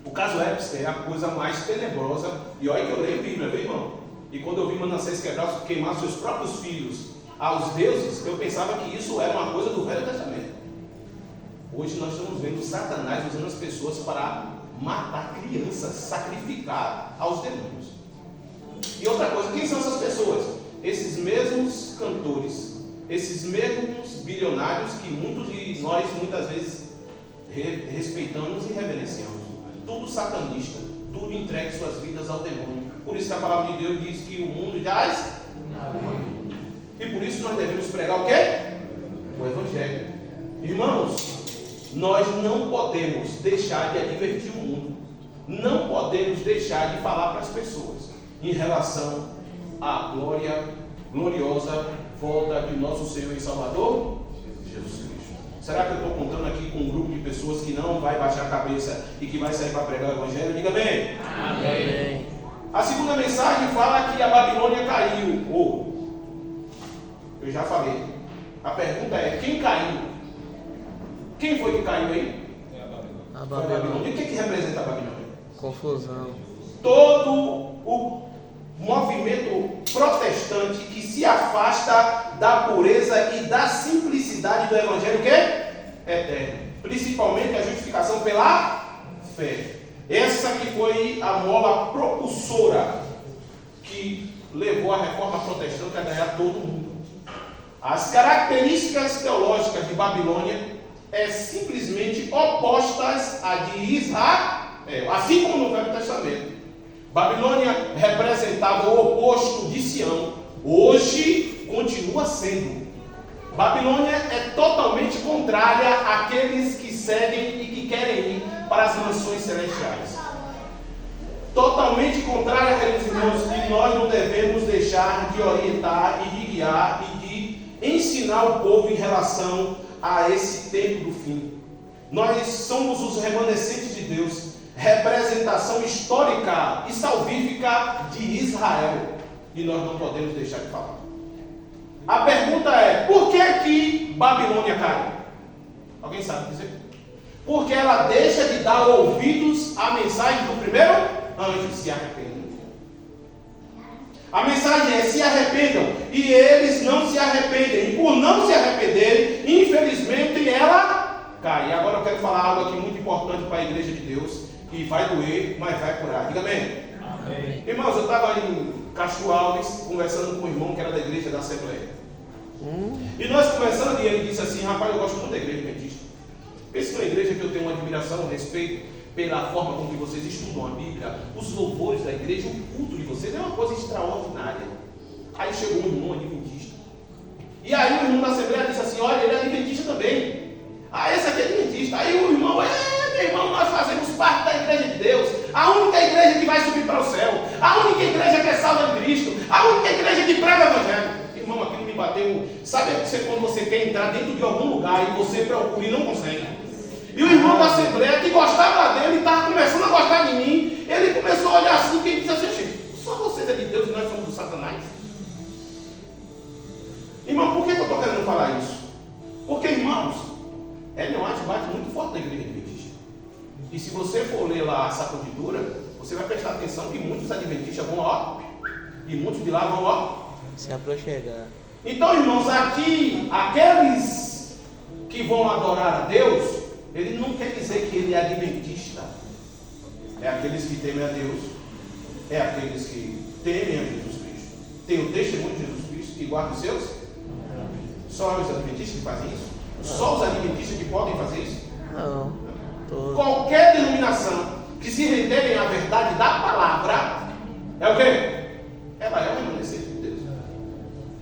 O caso Epstein é a coisa mais tenebrosa. E olha que eu leio a Bíblia, viu, irmão? E quando eu vi Manassés queimar seus próprios filhos aos deuses, eu pensava que isso era uma coisa do Velho Testamento. Hoje nós estamos vendo Satanás usando as pessoas para matar crianças, sacrificar aos demônios. E outra coisa, quem são essas pessoas? Esses mesmos cantores, esses mesmos bilionários que muitos de nós muitas vezes respeitamos e reverenciamos. Tudo satanista, tudo entregue suas vidas ao demônio. Por isso que a palavra de Deus diz que o mundo jaz. E por isso nós devemos pregar o quê? O Evangelho. Irmãos, nós não podemos deixar de advertir o mundo. Não podemos deixar de falar para as pessoas em relação à gloriosa volta de nosso Senhor e Salvador, Jesus Cristo. Será que eu estou contando aqui com um grupo de pessoas que não vai baixar a cabeça e que vai sair para pregar o Evangelho? Diga bem. Amém. A segunda mensagem fala que a Babilônia caiu. Eu já falei. A pergunta é, quem caiu? Quem foi que caiu aí? A Babilônia. E o que representa a Babilônia? Confusão. Todo o movimento protestante que se afasta da pureza e da simplicidade do Evangelho que eterno, principalmente a justificação pela fé. Essa que foi a mola propulsora que levou a reforma protestante a ganhar todo mundo. As características teológicas de Babilônia simplesmente opostas à de Israel, assim como no Velho Testamento. Babilônia representava o oposto de Sião, hoje continua sendo. Babilônia é totalmente contrária àqueles que seguem e que querem ir para as mansões celestiais. Totalmente contrária, queridos irmãos, que nós não devemos deixar de orientar e de guiar e de ensinar o povo em relação a esse tempo do fim. Nós somos os remanescentes de Deus, representação histórica e salvífica de Israel, e nós não podemos deixar de falar. A pergunta é, por que Babilônia caiu? Alguém sabe dizer? Porque ela deixa de dar ouvidos à mensagem do primeiro anjo: se arrependam. A mensagem é: se arrependam, e eles não se arrependem, e por não se arrependerem, infelizmente ela cai. E agora eu quero falar algo aqui muito importante para a igreja de Deus, que vai doer, mas vai curar. Diga amém. Amém. Irmãos, eu estava em Castro Alves conversando com um irmão que era da igreja da Assembleia. E nós conversando, e ele disse assim: rapaz, eu gosto muito da igreja adventista. Pensa numa igreja que eu tenho uma admiração, um respeito pela forma como que vocês estudam a Bíblia, os louvores da igreja, o culto de vocês é uma coisa extraordinária. Aí chegou um irmão adventista, e aí o irmão da Assembleia disse assim: olha, ele é adventista também. Ah, esse aqui é adventista. Aí o irmão: Meu irmão, nós fazemos parte da igreja de Deus, a única igreja que vai subir para o céu, a única igreja que é salva de Cristo, a única igreja que prega o evangelho. Irmão, aquilo me bateu. Sabe quando você quer entrar dentro de algum lugar e você procura e não consegue? E o irmão da Assembleia, que gostava dele, estava começando a gostar de mim, ele começou a olhar assim e disse assim: só vocês é de Deus e nós somos do Satanás. Irmão, por que eu estou querendo falar isso? Porque, irmãos, Ellen White bate muito forte na igreja adventista. E se você for ler lá a sacudidura, você vai prestar atenção que muitos adventistas vão ó, e muitos de lá vão ó, se aproximar. Então, irmãos, aqui, aqueles que vão adorar a Deus, ele não quer dizer que ele é adventista. É aqueles que temem a Deus, é aqueles que temem a Jesus Cristo, tem o testemunho de Jesus Cristo e guardam os seus. Só os adventistas que fazem isso? Só os adventistas que podem fazer isso? Não. Qualquer denominação que se renderem à verdade da palavra, é o quê? Ela é o remanescente de Deus.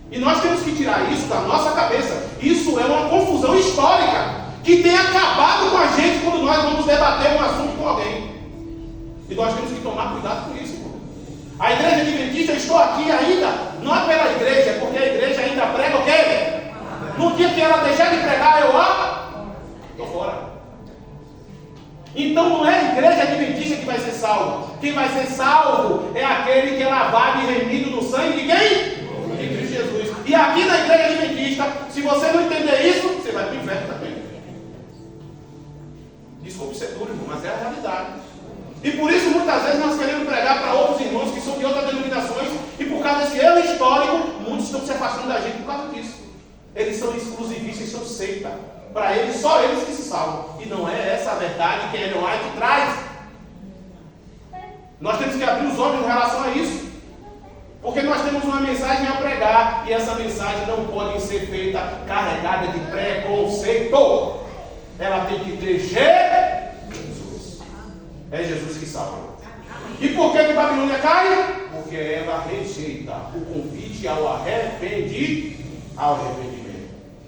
E nós temos que tirar isso da nossa cabeça. Isso é uma confusão histórica que tem acabado com a gente quando nós vamos debater um assunto com alguém. E nós temos que tomar cuidado com isso, irmão. A igreja adventista, eu estou aqui ainda, não é pela igreja, é porque a igreja ainda prega o quê? No dia que ela deixar de pregar, eu estou fora. Então não é a igreja adventista que vai ser salva. Quem vai ser salvo é aquele que é lavado e remido no sangue de quem? De Cristo Jesus. E aqui na igreja adventista, se você não entender isso, você vai para o inferno também. Desculpe ser duro, irmão, mas é a realidade. E por isso muitas vezes nós queremos pregar para outros irmãos que são de outras denominações, e por causa desse erro histórico, muitos estão se afastando da gente por causa disso. Eles são exclusivistas, são seita. Para eles, só eles que se salvam. E não é essa a verdade que Ellen White traz. Nós temos que abrir os olhos em relação a isso. Porque nós temos uma mensagem a pregar, e essa mensagem não pode ser feita carregada de preconceito. Ela tem que ter Jesus. É Jesus que salva. E por que Babilônia cai? Porque ela rejeita o convite ao arrependimento.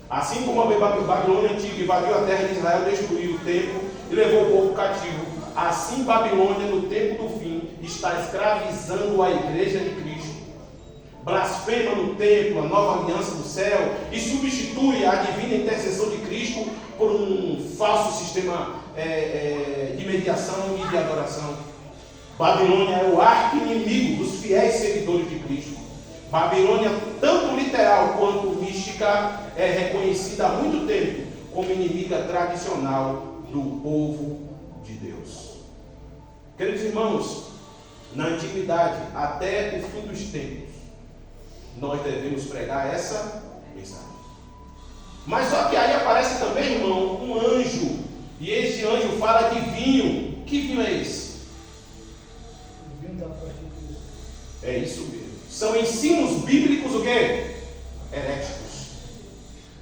Assim como a Babilônia antiga invadiu a terra de Israel, destruiu o templo e levou o povo cativo, assim Babilônia, no tempo do fim, está escravizando a igreja de Cristo. Blasfema no templo, a nova aliança do céu, e substitui a divina intercessão de Cristo por um falso sistema de mediação e de adoração. Babilônia é o arqui-inimigo dos fiéis seguidores de Cristo. Babilônia, tanto literal quanto mística, é reconhecida há muito tempo como inimiga tradicional do povo de Deus. Queridos irmãos, na antiguidade, até o fim dos tempos, nós devemos pregar essa mensagem. Mas só que aí aparece também, irmão, um anjo, e esse anjo fala de vinho. Que vinho é esse? O vinho da parte de Deus. É isso mesmo. São ensinos bíblicos o quê? Heréticos.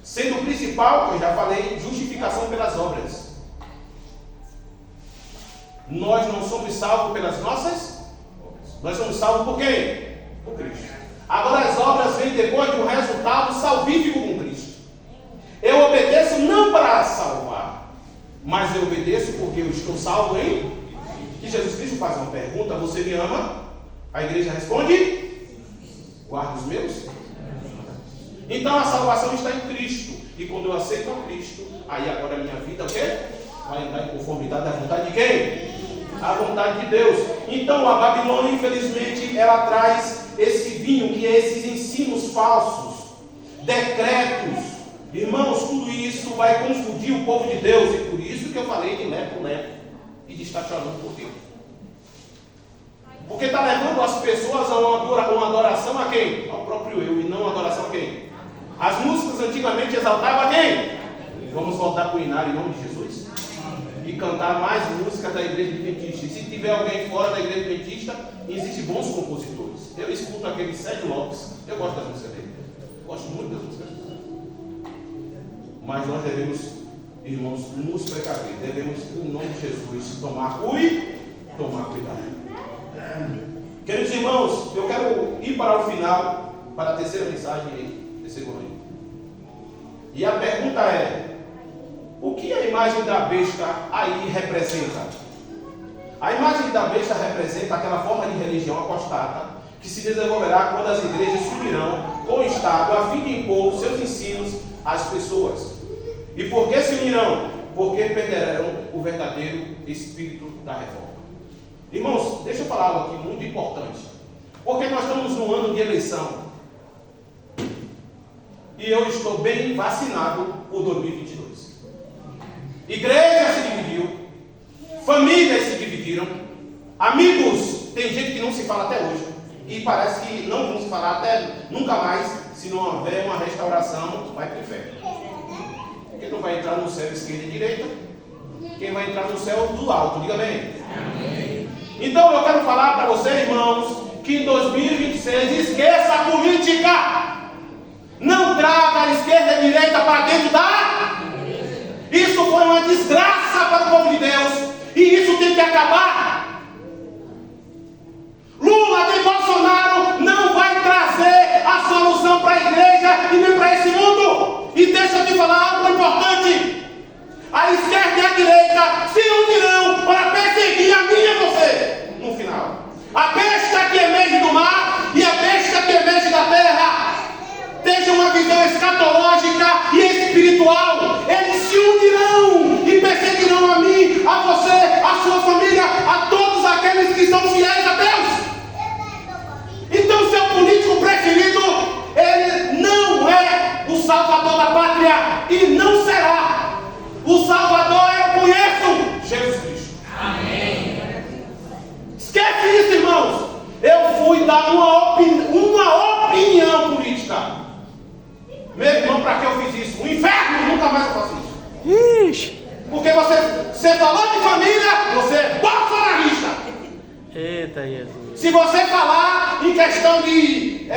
Sendo o principal, que eu já falei, justificação pelas obras. Nós não somos salvos pelas nossas obras. Nós somos salvos por quem? Por Cristo. Agora as obras vêm depois de um resultado salvífico com Cristo. Eu obedeço não para salvar, mas eu obedeço porque eu estou salvo em... E Jesus Cristo faz uma pergunta: você me ama? A igreja responde: guarda os meus. Então a salvação está em Cristo. E quando eu aceito a Cristo, aí agora a minha vida o quê? Vai andar em conformidade à vontade de quem? À vontade de Deus. Então a Babilônia, infelizmente, ela traz esse vinho, que é esses ensinos falsos, decretos. Irmãos, tudo isso vai confundir o povo de Deus. E por isso que eu falei de lepo e de estar chorando por Deus. Porque está levando as pessoas a uma adoração a quem? Ao próprio eu, e não uma adoração a quem? As músicas antigamente exaltavam a quem? Vamos voltar para o hinário em nome de Jesus e cantar mais música da igreja adventista. E se tiver alguém fora da igreja adventista, existem bons compositores. Eu escuto aquele Sérgio Lopes, eu gosto das músicas dele, gosto muito das músicas dele. Mas nós devemos, irmãos, nos precaver, devemos, em nome de Jesus, tomar cuidado. Queridos irmãos, eu quero ir para o final, para a terceira mensagem aí, terceiro momento. E a pergunta é: O que a imagem da besta aí representa? A imagem da besta representa aquela forma de religião apostada que se desenvolverá quando as igrejas se unirão com o Estado a fim de impor seus ensinos às pessoas. E por que se unirão? Porque perderão o verdadeiro espírito da reforma. Irmãos, deixa eu falar algo aqui muito importante. Porque nós estamos num ano de eleição. E eu estou bem vacinado por 2022. Igreja se dividiu. Famílias se dividiram. Amigos, tem gente que não se fala até hoje. E parece que não vão se falar até nunca mais. Se não houver uma restauração, vai para o inferno. Quem não vai entrar no céu esquerda e direita? Quem vai entrar no céu do alto? Diga bem. Amém. Então eu quero falar para vocês, irmãos, que em 2026 esqueça a política. Não traga a esquerda e a direita para dentro da... Isso foi uma desgraça para o povo de Deus. E isso tem que acabar. Lula nem Bolsonaro não vai trazer a solução para a igreja e nem para esse mundo. E deixa eu te falar algo importante. A esquerda e a direita se unirão para perseguir a mim e a você no final. A besta que emerge do mar e a besta que emerge da terra. Tenha uma visão escatológica e espiritual. Eles se unirão e perseguirão a mim, a você, a sua família, a todos aqueles que são fiéis a Deus. Então, seu político preferido, ele não é o salvador da pátria e não será. O salvador eu conheço, Jesus Cristo. Amém. Esquece isso, irmãos. Eu fui dar uma opinião política. Meu irmão, para que eu fiz isso? O inferno, nunca mais eu faço isso. Ixi. Porque você falou de família, você é bolsonarista. Eita, Jesus. Se você falar em questão de,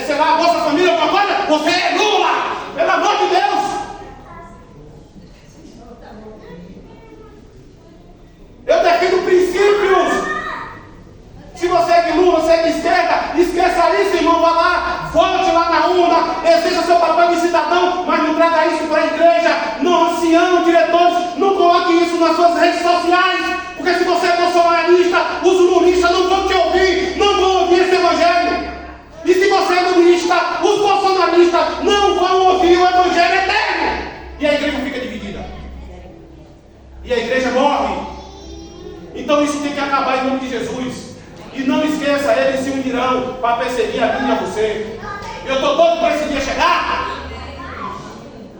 sei lá, Bolsa Família, alguma coisa, você é Lula. Pelo amor de Deus. Eu defendo princípios. Se você é de Lula, você é de esquerda, esqueça isso, irmão. Vá lá, volte lá na urna, exerça seu papel de cidadão, mas não traga isso para a igreja. Não, ancião, diretores, não coloque isso nas suas redes sociais, porque se você é bolsonarista, os lulistas não vão te ouvir, não vão ouvir esse evangelho. E se você é lulista, os bolsonaristas não vão ouvir o evangelho eterno. E a igreja fica dividida. E a igreja morre. Então isso tem que acabar em nome de Jesus. E não esqueça, eles se unirão para perseguir a mim e a você. Eu estou doido para esse dia chegar.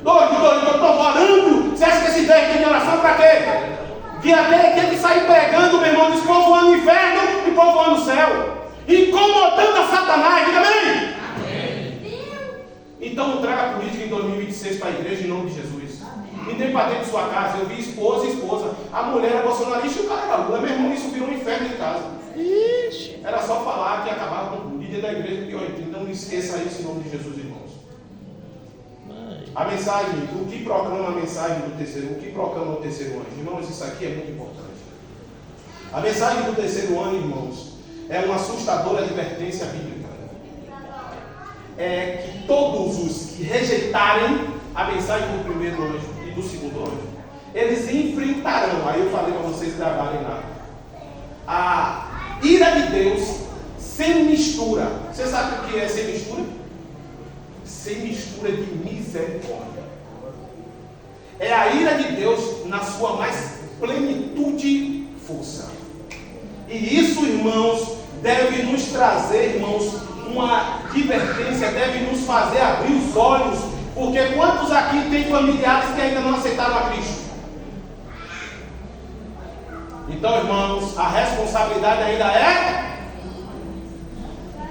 Doido, eu estou orando. Você acha que esse dia aqui de oração para quê? Dia dele tem que sair pregando, meu irmão, despovoando o inferno e povoando o céu. Incomodando a Satanás, diga bem. Então não traga política em 2026 para a igreja em nome de Jesus. E nem para dentro de sua casa. Eu vi esposa e esposa. A mulher era bolsonarista e o cara era Lula. Meu irmão, isso virou um inferno em casa. Ixi. Era só falar que acabava com o líder da igreja pior. Então não esqueça isso em nome de Jesus, irmãos. A mensagem, o que proclama a mensagem do terceiro, o que proclama o terceiro anjo? Irmãos, isso aqui é muito importante. A mensagem do terceiro ano, irmãos, é uma assustadora advertência bíblica. É que todos os que rejeitarem a mensagem do primeiro anjo e do segundo anjo, eles enfrentarão, aí eu falei para vocês gravarem lá, a ira de Deus sem mistura. Você sabe o que é sem mistura? Sem mistura de misericórdia. É a ira de Deus na sua mais plenitude e força. E isso, irmãos, deve nos trazer, irmãos, uma advertência, deve nos fazer abrir os olhos, porque quantos aqui tem familiares que ainda não aceitaram a Cristo? Então, irmãos, a responsabilidade ainda é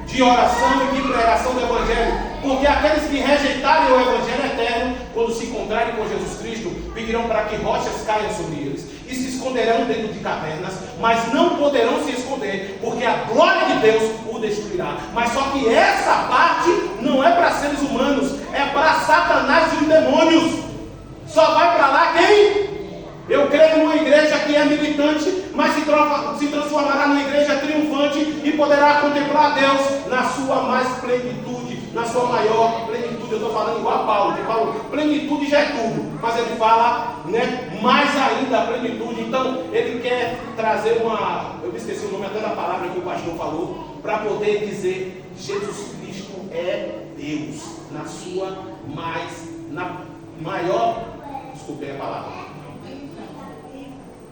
de oração e de pregação do Evangelho. Porque aqueles que rejeitarem o Evangelho eterno, quando se encontrarem com Jesus Cristo, pedirão para que rochas caiam sobre eles. E se esconderão dentro de cavernas, mas não poderão se esconder, porque a glória de Deus o destruirá. Mas só que essa parte não é para seres humanos, é para Satanás e os demônios. Só vai para lá quem? Eu creio numa igreja que é militante, mas se transformará numa igreja triunfante e poderá contemplar a Deus na sua mais plenitude. na sua maior plenitude. Eu estou falando igual a Paulo, que Paulo, plenitude já é tudo, mas ele fala, né, mais ainda a plenitude. Então, ele quer trazer eu me esqueci o nome até da palavra que o pastor falou, para poder dizer, Jesus Cristo é Deus, na maior, desculpem a palavra,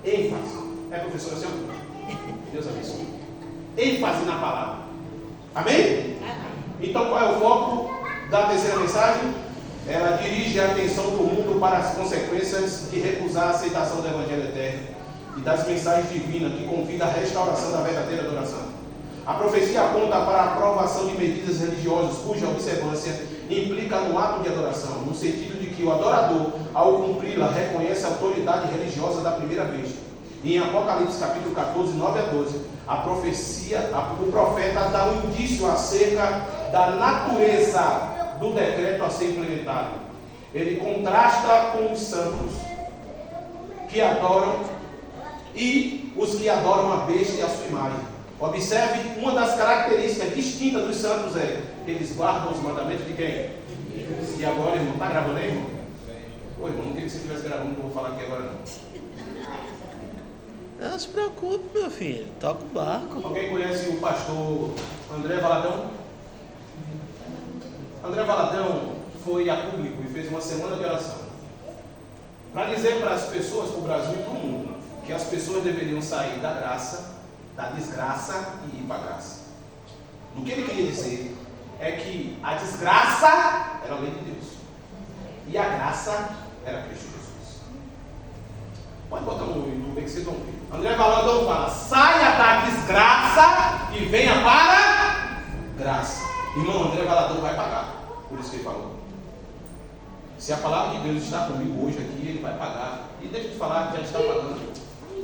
ênfase. É, professor, assim? Deus abençoe. ênfase na palavra. Amém? Então qual é o foco da terceira mensagem? Ela dirige a atenção do mundo para as consequências de recusar a aceitação do Evangelho eterno e das mensagens divinas que convida à restauração da verdadeira adoração. A profecia aponta para a aprovação de medidas religiosas cuja observância implica no ato de adoração, no sentido de que o adorador, ao cumpri-la, reconhece a autoridade religiosa da primeira vista. E em Apocalipse capítulo 14, 9 a 12, o profeta dá um indício acerca da natureza do decreto a ser implementado. Ele contrasta com os santos que adoram e os que adoram a besta e a sua imagem. Observe, uma das características distintas dos santos é que eles guardam os mandamentos de quem? E agora, irmão, está gravando aí, irmão? Ô, irmão, não queria que você estivesse gravando, que eu vou falar aqui agora não. Não se preocupe, meu filho, toca o barco. Alguém conhece o pastor André Valadão? André Valadão foi a público e fez uma semana de oração para dizer para as pessoas, para o Brasil e para o mundo, que as pessoas deveriam sair da graça, da desgraça e ir para a graça. Do que ele queria dizer é que a desgraça era a lei de Deus e a graça era Cristo Jesus. Pode botar no YouTube que vocês vão ver. André Valadão fala: saia da desgraça e venha para a graça. Irmão, André Valadão vai pagar, por isso que ele falou. Se a palavra de Deus está comigo hoje aqui, ele vai pagar. E deixa eu te falar, já está pagando.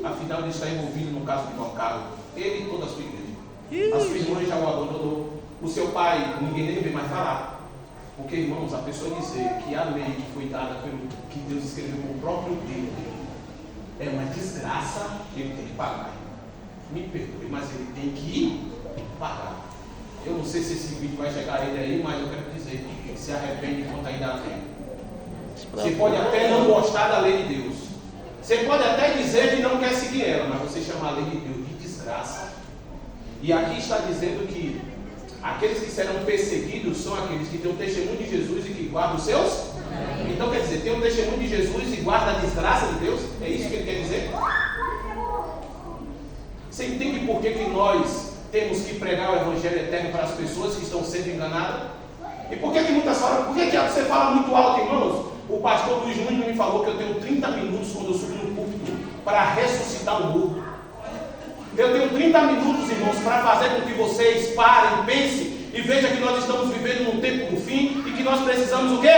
Afinal, ele está envolvido no caso de João Carlos. Ele e toda a sua igreja. A sua irmã já o abandonou. O seu pai, ninguém nem vê mais falar. Porque, irmãos, a pessoa dizer que a lei que foi dada pelo que Deus escreveu com o próprio dedo é uma desgraça, ele tem que pagar. Me perdoe, mas ele tem que pagar. Eu não sei se esse vídeo vai chegar a ele aí, mas eu quero dizer que se arrepende enquanto ainda há tempo. Você pode até não gostar da lei de Deus. Você pode até dizer que não quer seguir ela, mas você chama a lei de Deus de desgraça. E aqui está dizendo que aqueles que serão perseguidos são aqueles que têm o testemunho de Jesus e que guardam os seus. Então quer dizer, tem o testemunho de Jesus e guarda a desgraça de Deus? É isso que ele quer dizer? Você entende por que nós temos que pregar o Evangelho eterno para as pessoas que estão sendo enganadas? E por que muitas falam? Por que você fala muito alto, irmãos? O pastor Luiz Nunes me falou que eu tenho 30 minutos quando eu subo no púlpito para ressuscitar o morto. Eu tenho 30 minutos, irmãos, para fazer com que vocês parem, pensem e vejam que nós estamos vivendo num tempo do fim e que nós precisamos o quê?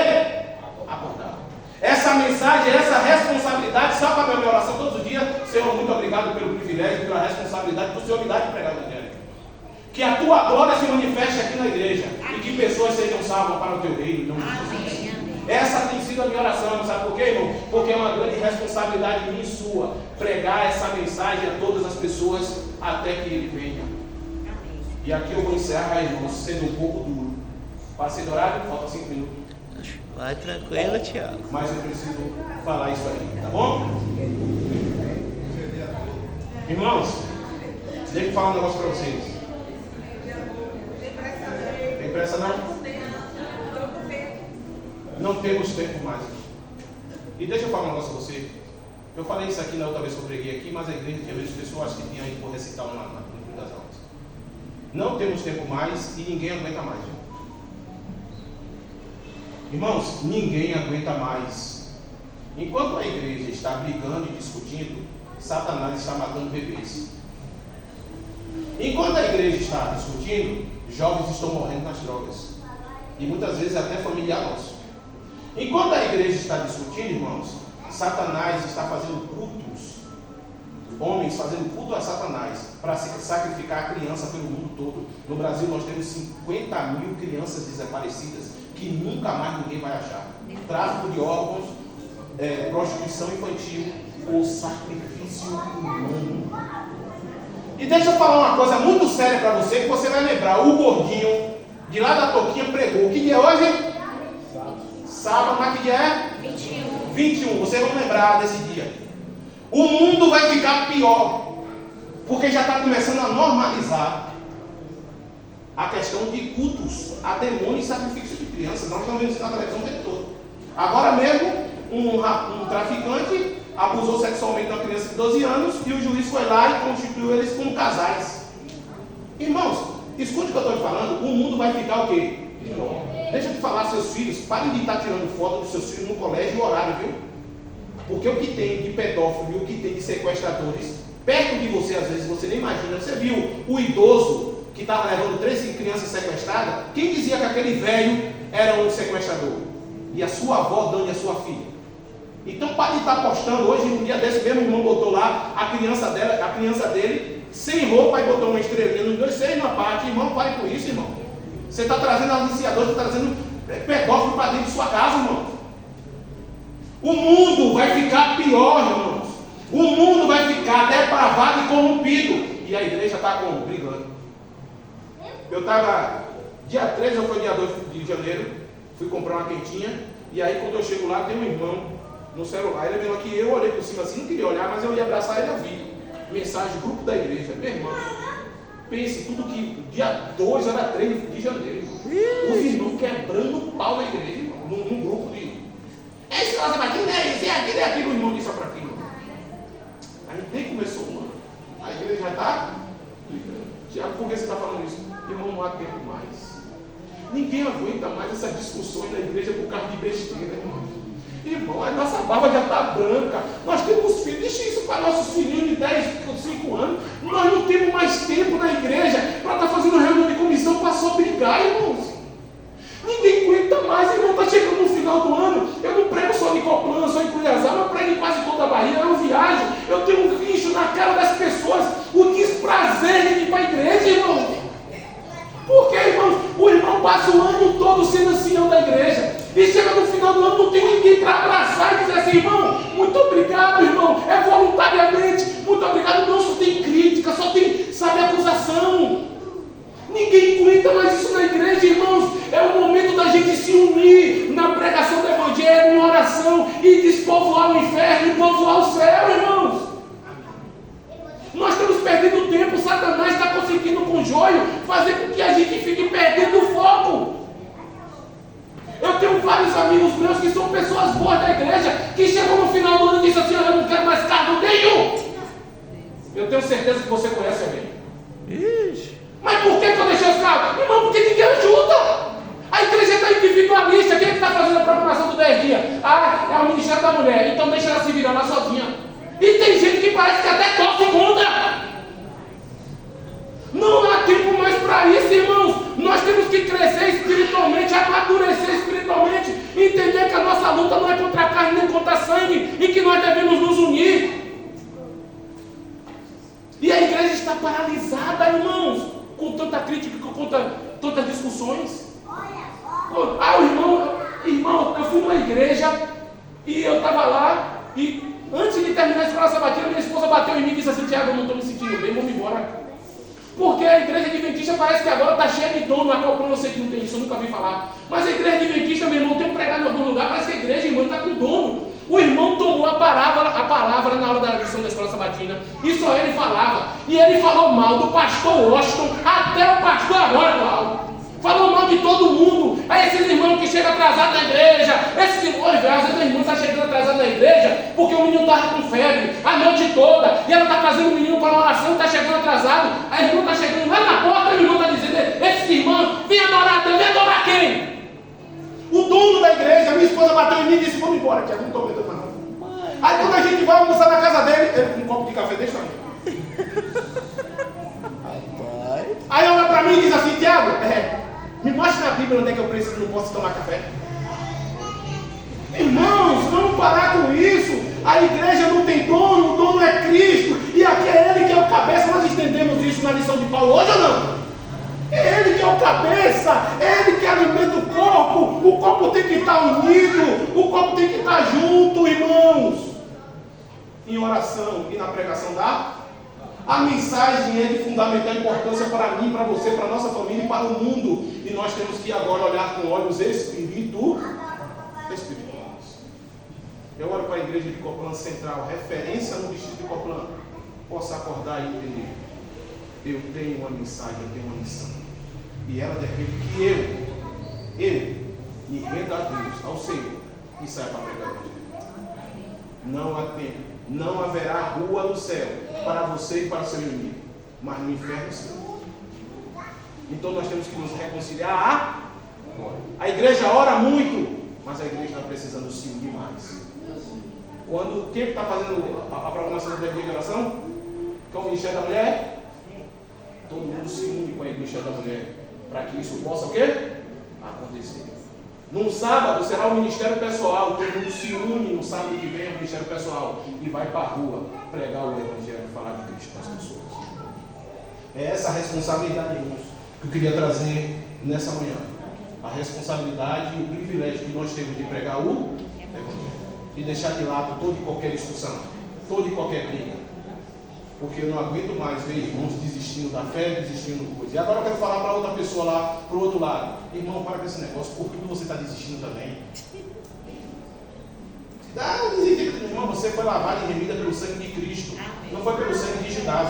Abordar. Essa mensagem, essa responsabilidade, sabe a minha oração todos os dias? Senhor, muito obrigado pelo privilégio, pela responsabilidade que o Senhor me dá de pregar o Evangelho. Que a tua glória se manifeste aqui na igreja e que pessoas sejam salvas para o teu reino. Essa tem sido a minha oração, sabe por quê, irmão? Porque é uma grande responsabilidade minha e sua pregar essa mensagem a todas as pessoas até que ele venha. E aqui eu vou encerrar, irmãos, sendo um pouco duro. Passei do horário, falta 5 minutos. Vai tranquilo, Tiago. Mas eu preciso falar isso aí, tá bom? Irmãos, deixa eu falar um negócio para vocês. Tem pressa não? Não temos tempo mais. E deixa eu falar um negócio para você. Eu falei isso aqui na outra vez que eu preguei aqui, mas a igreja tinha visto pessoas que tinham ido por recitar no culto das aulas. Não temos tempo mais e ninguém aguenta mais. Irmãos, ninguém aguenta mais. Enquanto a igreja está brigando e discutindo, Satanás está matando bebês. Enquanto a igreja está discutindo, jovens estão morrendo nas drogas. E muitas vezes até familiar nosso. Enquanto a igreja está discutindo, irmãos, Satanás está fazendo cultos. Homens fazendo culto a Satanás para sacrificar a criança pelo mundo todo. No Brasil nós temos 50 mil crianças desaparecidas que nunca mais ninguém vai achar. Tráfico de órgãos, prostituição infantil ou sacrifício humano. E deixa eu falar uma coisa muito séria para você, que você vai lembrar. O gordinho, De lá da Toquinha pregou. Que dia é hoje? Sábado, mas que dia é? 21. Vocês vão lembrar desse dia. O mundo vai ficar pior, porque já está começando a normalizar a questão de cultos a demônios e sacrifício de crianças. Nós estamos vendo isso na televisão o tempo todo. Agora mesmo, um traficante abusou sexualmente de uma criança de 12 anos e o juiz foi lá e constituiu eles como casais. Irmãos, escute o que eu estou falando. O mundo vai ficar o quê? Deixa de falar seus filhos. Parem de estar tirando foto dos seus filhos no colégio e horário, viu? Porque o que tem de pedófilo e o que tem de sequestradores perto de você, às vezes você nem imagina. Você viu o idoso que estava levando 13 crianças sequestradas? Quem dizia que aquele velho era um sequestrador? E a sua avó dando a sua filha. Então pare de estar postando. Hoje, um dia desse mesmo, o irmão botou lá a criança dele sem roupa e botou uma estrelinha nos dois seios na parte. Irmão, pare com isso, irmão. Você está trazendo aliciador, está trazendo pedófilo para dentro de sua casa, irmão. O mundo vai ficar pior, irmãos. O mundo vai ficar depravado e corrompido. E a igreja está brigando. Eu estava, dia 13 ou foi dia 2 de janeiro, fui comprar uma quentinha. E aí quando eu chego lá, tem um irmão no celular. Ele veio aqui, eu olhei por cima assim, não queria olhar, mas eu ia abraçar ele, eu vi. Mensagem, grupo da igreja. Meu irmão, pense tudo que dia 2 era 3 de janeiro. Os irmãos quebrando o pau na igreja, irmão, num grupo de... Esse nosso batismo é isso, é aquilo, é aquilo, o irmão disse para aquilo. Aí nem começou o ano. A igreja já está. Tiago, por que você está falando isso? Irmão, não há tempo mais. Ninguém aguenta mais essas discussões na igreja por causa de besteira, irmão. Irmão, a nossa barba já está branca. Nós temos filhos, deixa isso para nossos filhinhos de 10, 5 anos. Nós não temos mais tempo na igreja para estar fazendo reunião de comissão para se obrigar, irmãos. Ninguém aguenta mais, irmão. Está chegando no final do ano. Eu não prego só em Coplã, só em Cuiabá, eu prego em quase toda a Bahia. Eu viajo, eu tenho um bicho na cara das pessoas. O desprazer de ir para a igreja, irmão. Porque, irmãos, o irmão passa o ano todo sendo ancião da igreja. E chega no final do ano, não tem ninguém para abraçar e dizer assim, irmão, muito obrigado, irmão. É voluntariamente. Muito obrigado. Não, só tem crítica, só tem, sabe, acusação. Ninguém aguenta mais isso na igreja, irmãos. É o momento da gente se unir na pregação do evangelho, em oração e despovoar o inferno e povoar o céu, irmãos. Nós estamos perdendo tempo. Satanás está conseguindo com o joio fazer com que a gente fique perdendo o foco. Eu tenho vários amigos meus que são pessoas boas da igreja, que chegam no final do ano e dizem assim, eu não quero mais cargo nenhum. Eu tenho certeza que você conhece alguém. Mas por que eu deixei os cargos? Irmão, porque ninguém ajuda. A igreja está individualista. Quem é que está fazendo a programação do 10 dias? Ah, é o Ministério da Mulher. Então deixa ela se virar lá sozinha. E tem gente que parece que até torce contra. Não há tempo mais para isso, irmãos. Nós temos que crescer espiritualmente, amadurecer espiritualmente, entender que a nossa luta não é contra a carne nem contra a sangue e que nós devemos nos unir. E a igreja está paralisada, irmãos, com tanta crítica, com tantas discussões. Ah, irmão, eu fui numa igreja e eu estava lá e antes de terminar a escola sabatina, minha esposa bateu em mim e disse assim, Tiago, eu não estou me sentindo bem, vamos embora. Porque a igreja adventista parece que agora está cheia de dono, a qual eu sei que não tem isso, eu nunca vi falar. Mas a igreja adventista, meu irmão, tem um pregado em algum lugar, parece que a igreja, irmão, está com dono. O irmão tomou a palavra na hora da lição da escola sabatina, e só ele falava. E ele falou mal do pastor Washington, até o pastor agora, Paulo. Falou mal de todo mundo. Aí esses irmãos que chegam atrasados na igreja, esses irmãos, às vezes a irmã está chegando atrasado na igreja, porque o menino estava com febre a noite toda, e ela está trazendo o menino para uma oração, está chegando atrasado, a irmã está chegando lá na porta, e o irmão está dizendo, esses irmãos, vem adorar Deus, vem adorar quem? O dono da igreja, minha esposa bateu em mim e disse, vamos embora, Tiago, não estou aguentando mais não. Aí quando a gente vai almoçar na casa dele, ele com um copo de café, deixa aí. Aí olha para mim e diz assim, Tiago, me mostra na Bíblia onde é que eu preciso, não posso tomar café. Irmãos, vamos parar com isso. A igreja não tem dono, o dono é Cristo. E aqui é Ele que é o cabeça. Nós entendemos isso na lição de Paulo hoje ou não? É Ele que é o cabeça, é Ele que alimenta o corpo tem que estar unido, o corpo tem que estar junto, irmãos. Em oração e na pregação da A mensagem é de fundamental importância para mim, para você, para a nossa família e para o mundo. E nós temos que agora olhar com olhos espirituais. Eu oro para a igreja de Coplan Central, referência no distrito de Coplan, possa acordar e entender. Eu tenho uma mensagem, eu tenho uma missão. E ela depende que eu me renda a Deus, ao Senhor, e saia para pregar o evangelho. Não há tempo, não haverá rua no céu para você e para seu inimigo, mas no inferno sim. Então nós temos que nos reconciliar agora. A igreja ora muito, mas a igreja está precisando se unir mais. Quem está fazendo a programação da igreja de oração? Com o Ministério da Mulher? Todo mundo se une com o Ministério da Mulher, para que isso possa o quê? Acontecer. Num sábado será o Ministério Pessoal, todo mundo se une no sábado que vem, o Ministério Pessoal, e vai para a rua pregar o Evangelho, falar de Cristo para as pessoas. É essa a responsabilidade, irmãos, que eu queria trazer nessa manhã. A responsabilidade e o privilégio que nós temos de pregar o Evangelho. E deixar de lado toda e qualquer discussão, toda e qualquer briga. Porque eu não aguento mais ver irmãos desistindo da fé, desistindo de coisa. E agora eu quero falar para outra pessoa lá, para o outro lado. Irmão, para com esse negócio, por tudo você está desistindo também. Irmão, você foi lavado e remida pelo sangue de Cristo. Não foi pelo sangue de Judas.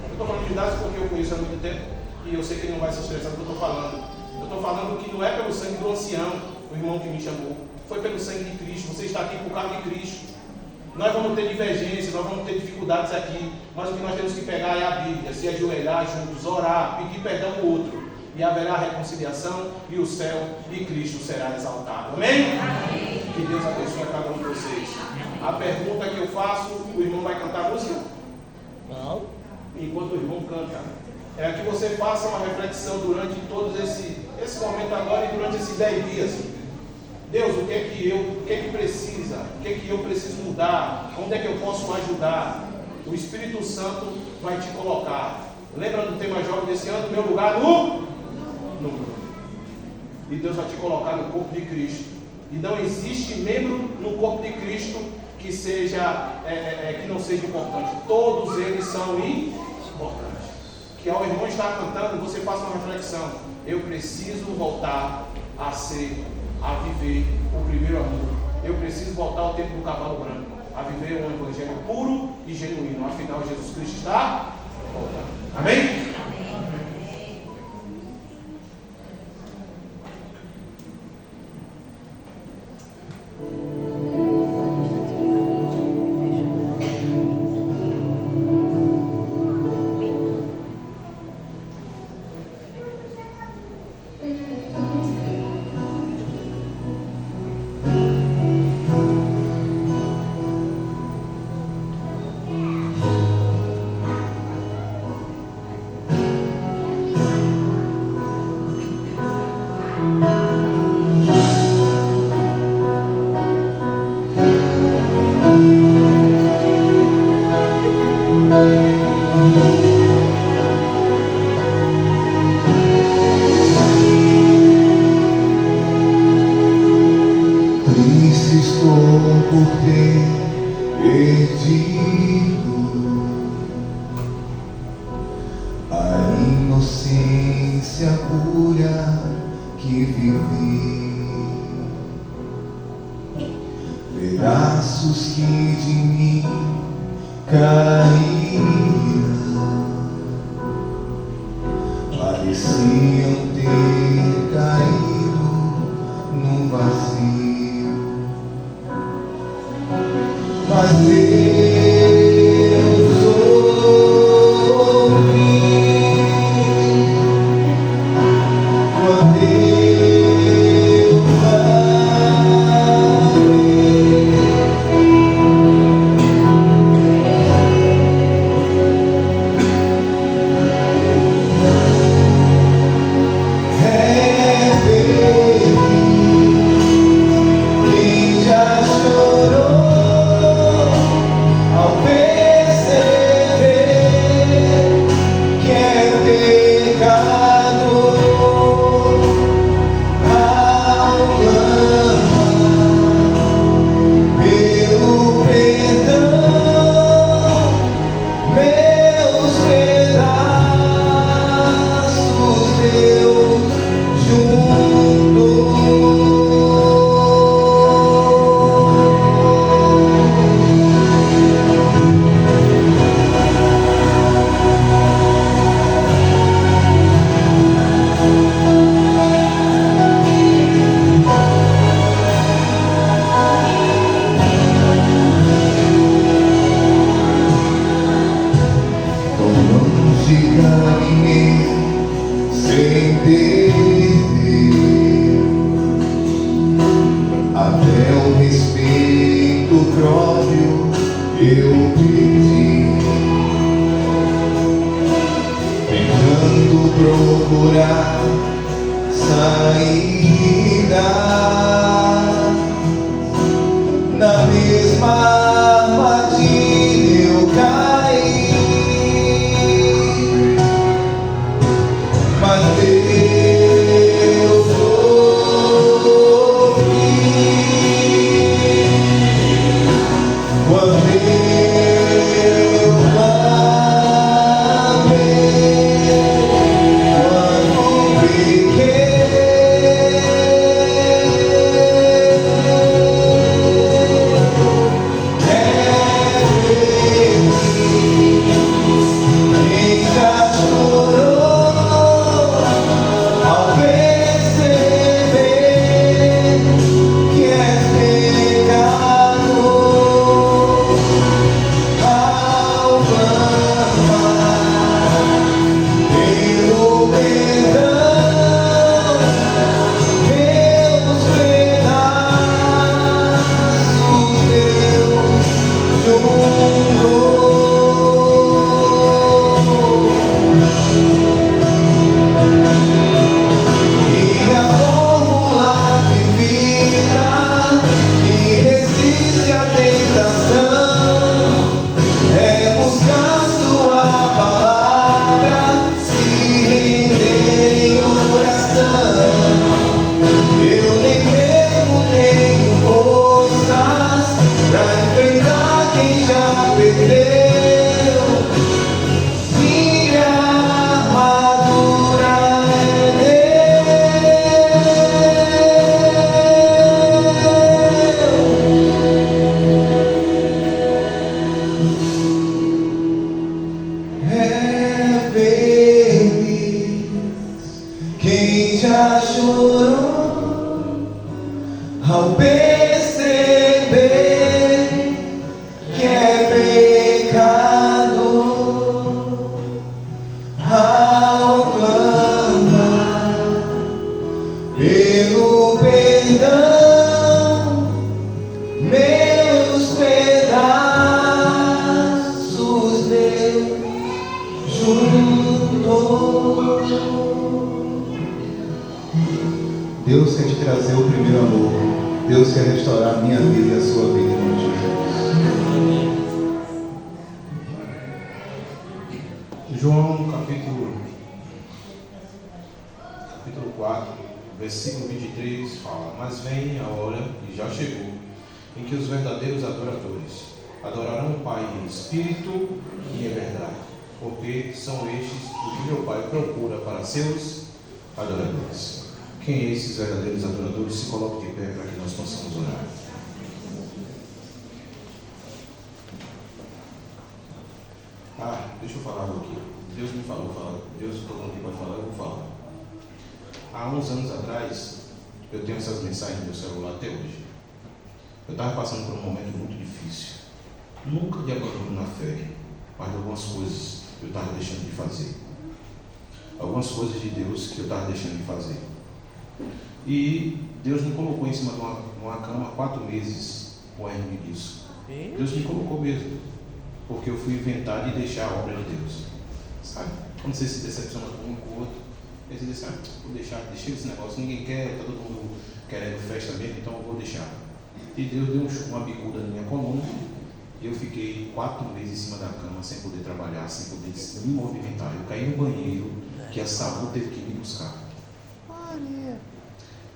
Eu estou falando de Judas porque eu conheço há muito tempo. E eu sei que ele não vai se estressar do que eu estou falando. Eu estou falando que não é pelo sangue do ancião, o irmão que me chamou. Foi pelo sangue de Cristo. Você está aqui por causa de Cristo. Nós vamos ter divergência, nós vamos ter dificuldades aqui, mas o que nós temos que pegar é a Bíblia, se ajoelhar juntos, orar, pedir perdão ao outro, e haverá reconciliação, e o céu e Cristo será exaltado. Amém? Amém. Que Deus abençoe a cada um de vocês. A pergunta que eu faço, o irmão vai cantar a música? Não. Enquanto o irmão canta, é que você faça uma reflexão durante todo esse momento agora e durante esses 10 dias. Deus, o que é que precisa? O que é que eu preciso mudar? Onde é que eu posso ajudar? O Espírito Santo vai te colocar. Lembra do tema jovem desse ano? Meu lugar no mundo. E Deus vai te colocar no corpo de Cristo. E não existe membro no corpo de Cristo que não seja importante. Todos eles são importantes. Que ao irmão estar cantando, você faça uma reflexão. Eu preciso voltar a viver o primeiro amor. Eu preciso voltar ao tempo do cavalo branco, a viver um evangelho puro e genuíno. Afinal, Jesus Cristo está voltando. Amém? procurar saída na mesma armadilha eu caí, mas Deus ouve quando ao perceber que é pecador, ao clamar pelo perdão, meus pedaços Deus juntou. Deus quer te trazer o primeiro amor. Deus quer restaurar a minha vida e a sua vida em nome de Jesus. João capítulo 4, versículo 23 fala: mas vem a hora, e já chegou, em que os verdadeiros adoradores adorarão o Pai em espírito e em verdade, porque são estes o que meu Pai procura para seus adoradores. Quem é esses verdadeiros adoradores? Se coloque de pé para que nós possamos orar. Deixa eu falar algo aqui. Deus me falou, Deus, todo mundo que pode falar, eu vou falar. Há uns anos atrás, eu tenho essas mensagens no meu celular até hoje. Eu estava passando por um momento muito difícil. Nunca de abandono na fé, mas de algumas coisas que eu estava deixando de fazer. Algumas coisas de Deus que eu estava deixando de fazer. E Deus me colocou em cima de uma cama há 4 meses com a erro disso. Deus me colocou mesmo, porque eu fui inventar de deixar a obra de Deus. Sabe? Quando você se decepciona com um com o outro, aí você diz, vou deixar esse negócio, ninguém quer, está todo mundo querendo festa mesmo, então eu vou deixar. E Deus deu uma bicuda na minha coluna, e eu fiquei 4 meses em cima da cama, sem poder trabalhar, sem poder me movimentar. Eu caí no banheiro, que a SAMU teve que me buscar.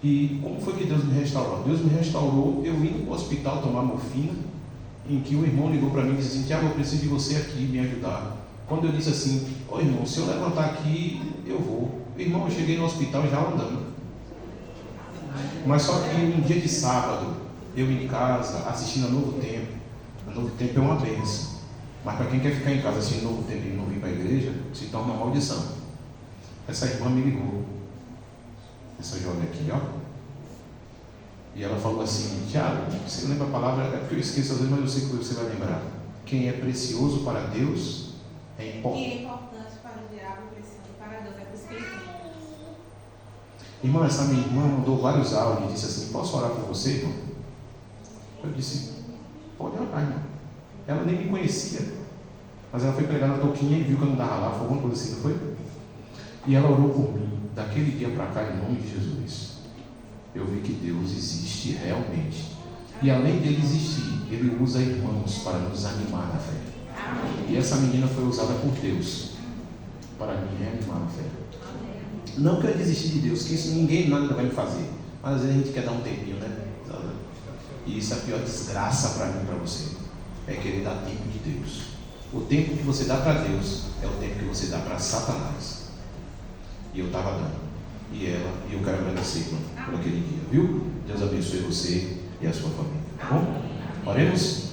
E como foi que Deus me restaurou? Deus me restaurou eu indo para o hospital tomar morfina, em que o irmão ligou para mim e disse assim, Tiago, eu preciso de você aqui, me ajudar. Quando eu disse assim, ô irmão, se eu levantar aqui, eu vou. Irmão, eu cheguei no hospital já andando. Mas só que um dia de sábado, eu em casa, assistindo a Novo Tempo. A Novo Tempo é uma bênção. Mas para quem quer ficar em casa assistindo Novo Tempo e não vir para a igreja, se torna uma maldição. Essa irmã me ligou. Essa jovem aqui, ó. E ela falou assim, Tiago, você lembra a palavra? É porque eu esqueço às vezes, mas eu sei que você vai lembrar. Quem é precioso para Deus é importante. E é importante para o diabo, precioso para Deus, é por isso que ele tem. Irmã, essa minha irmã mandou vários áudios e disse assim, posso orar por você, irmão? Eu disse, pode orar, irmão. Ela nem me conhecia. Mas ela foi pregar na toquinha e viu que eu não dava lá, foi alguma coisa assim, não foi? E ela orou por mim. Daquele dia para cá, em nome de Jesus, eu vi que Deus existe realmente. E além dele existir, ele usa irmãos para nos animar na fé. E essa menina foi usada por Deus para me reanimar na fé. Não que eu desisti de Deus, que isso ninguém nada vai me fazer. Mas às vezes a gente quer dar um tempinho, né? E isso é a pior desgraça para mim e para você. É querer dar tempo de Deus. O tempo que você dá para Deus é o tempo que você dá para Satanás. E eu estava dando. E eu quero agradecer por aquele dia, viu? Deus abençoe você e a sua família. Tá bom? Oremos.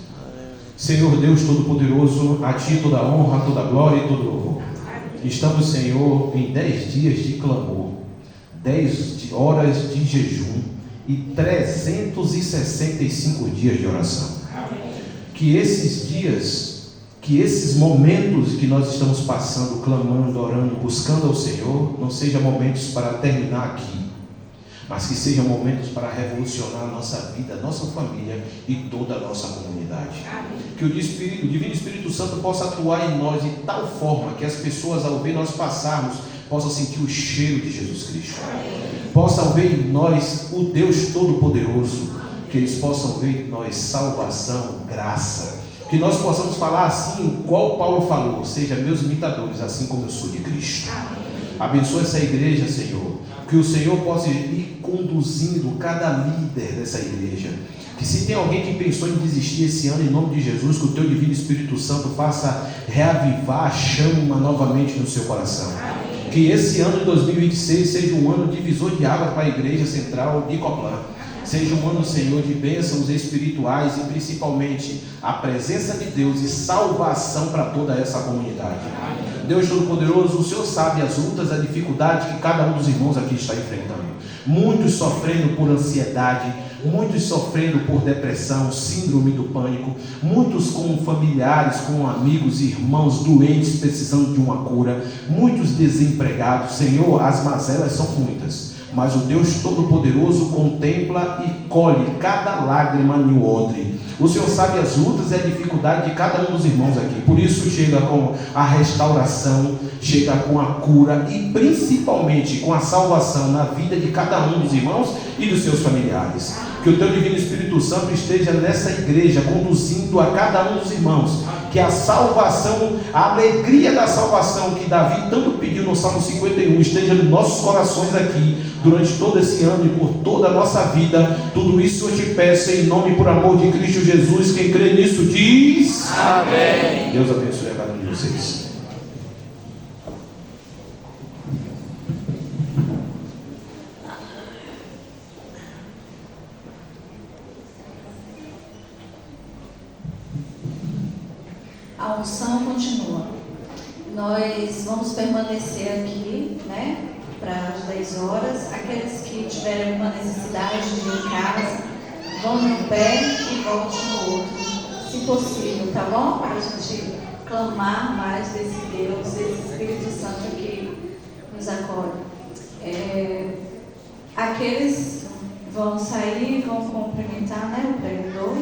Senhor Deus Todo-Poderoso, a Ti toda a honra, toda a glória e todo louvor. Estamos, Senhor, em 10 dias de clamor, 10 horas de jejum e 365 dias de oração. Que esses dias, que esses momentos que nós estamos passando, clamando, orando, buscando ao Senhor, não sejam momentos para terminar aqui, mas que sejam momentos para revolucionar a nossa vida, a nossa família e toda a nossa comunidade. Que o Divino Espírito Santo possa atuar em nós de tal forma que as pessoas, ao ver nós passarmos, possam sentir o cheiro de Jesus Cristo. Possam ver em nós o Deus Todo-Poderoso, que eles possam ver em nós salvação, graça. Que nós possamos falar assim, igual Paulo falou: seja meus imitadores, assim como eu sou de Cristo. Abençoa essa igreja, Senhor. Que o Senhor possa ir conduzindo cada líder dessa igreja. Que se tem alguém que pensou em desistir esse ano, em nome de Jesus, que o Teu Divino Espírito Santo faça reavivar a chama novamente no seu coração. Que esse ano de 2026 seja um ano divisor de água para a Igreja Central de Coplã. Seja um ano, Senhor, de bênçãos espirituais e principalmente a presença de Deus e salvação para toda essa comunidade. Deus Todo-Poderoso, o Senhor sabe as lutas, a dificuldade que cada um dos irmãos aqui está enfrentando. Muitos sofrendo por ansiedade, muitos sofrendo por depressão, síndrome do pânico, muitos com familiares, com amigos, irmãos doentes precisando de uma cura, muitos desempregados. Senhor, as mazelas são muitas, mas o Deus Todo-Poderoso contempla e colhe cada lágrima no odre. O Senhor sabe as lutas e a dificuldade de cada um dos irmãos aqui. Por isso chega com a restauração, chega com a cura e principalmente com a salvação na vida de cada um dos irmãos e dos seus familiares. Que o Teu Divino Espírito Santo esteja nessa igreja, conduzindo a cada um dos irmãos. Que a salvação, a alegria da salvação que Davi tanto pediu no Salmo 51, esteja nos nossos corações aqui, durante todo esse ano e por toda a nossa vida. Tudo isso eu te peço em nome e por amor de Cristo Jesus. Quem crê nisso diz amém. Deus abençoe a cada um de vocês. A unção continua. Nós vamos permanecer aqui, né, para as 10 horas. Aqueles que tiverem alguma necessidade de ir em casa, vão no pé e volte no outro, se possível, tá bom? Para a gente clamar mais desse Deus, desse Espírito Santo que nos acolhe. Aqueles vão sair, vão cumprimentar, né, o pregador.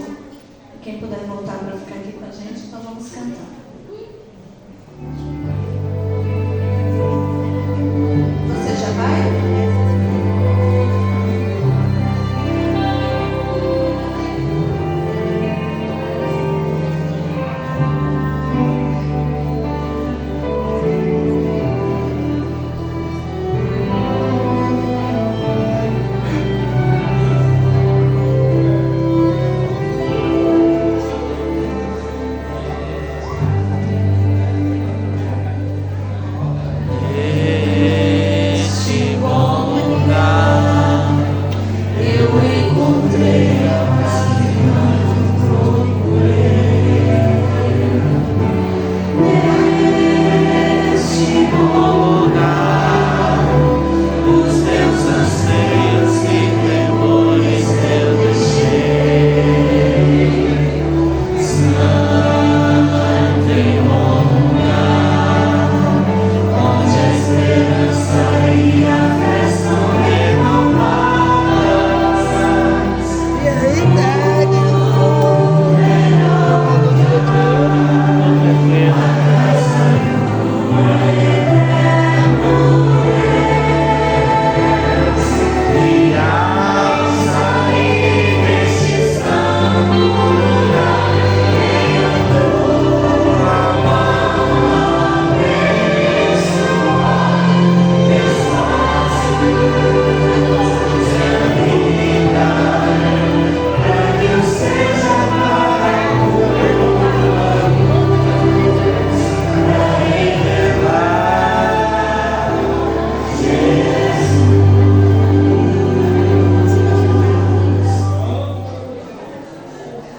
Quem puder voltar para ficar aqui com a gente, então vamos cantar.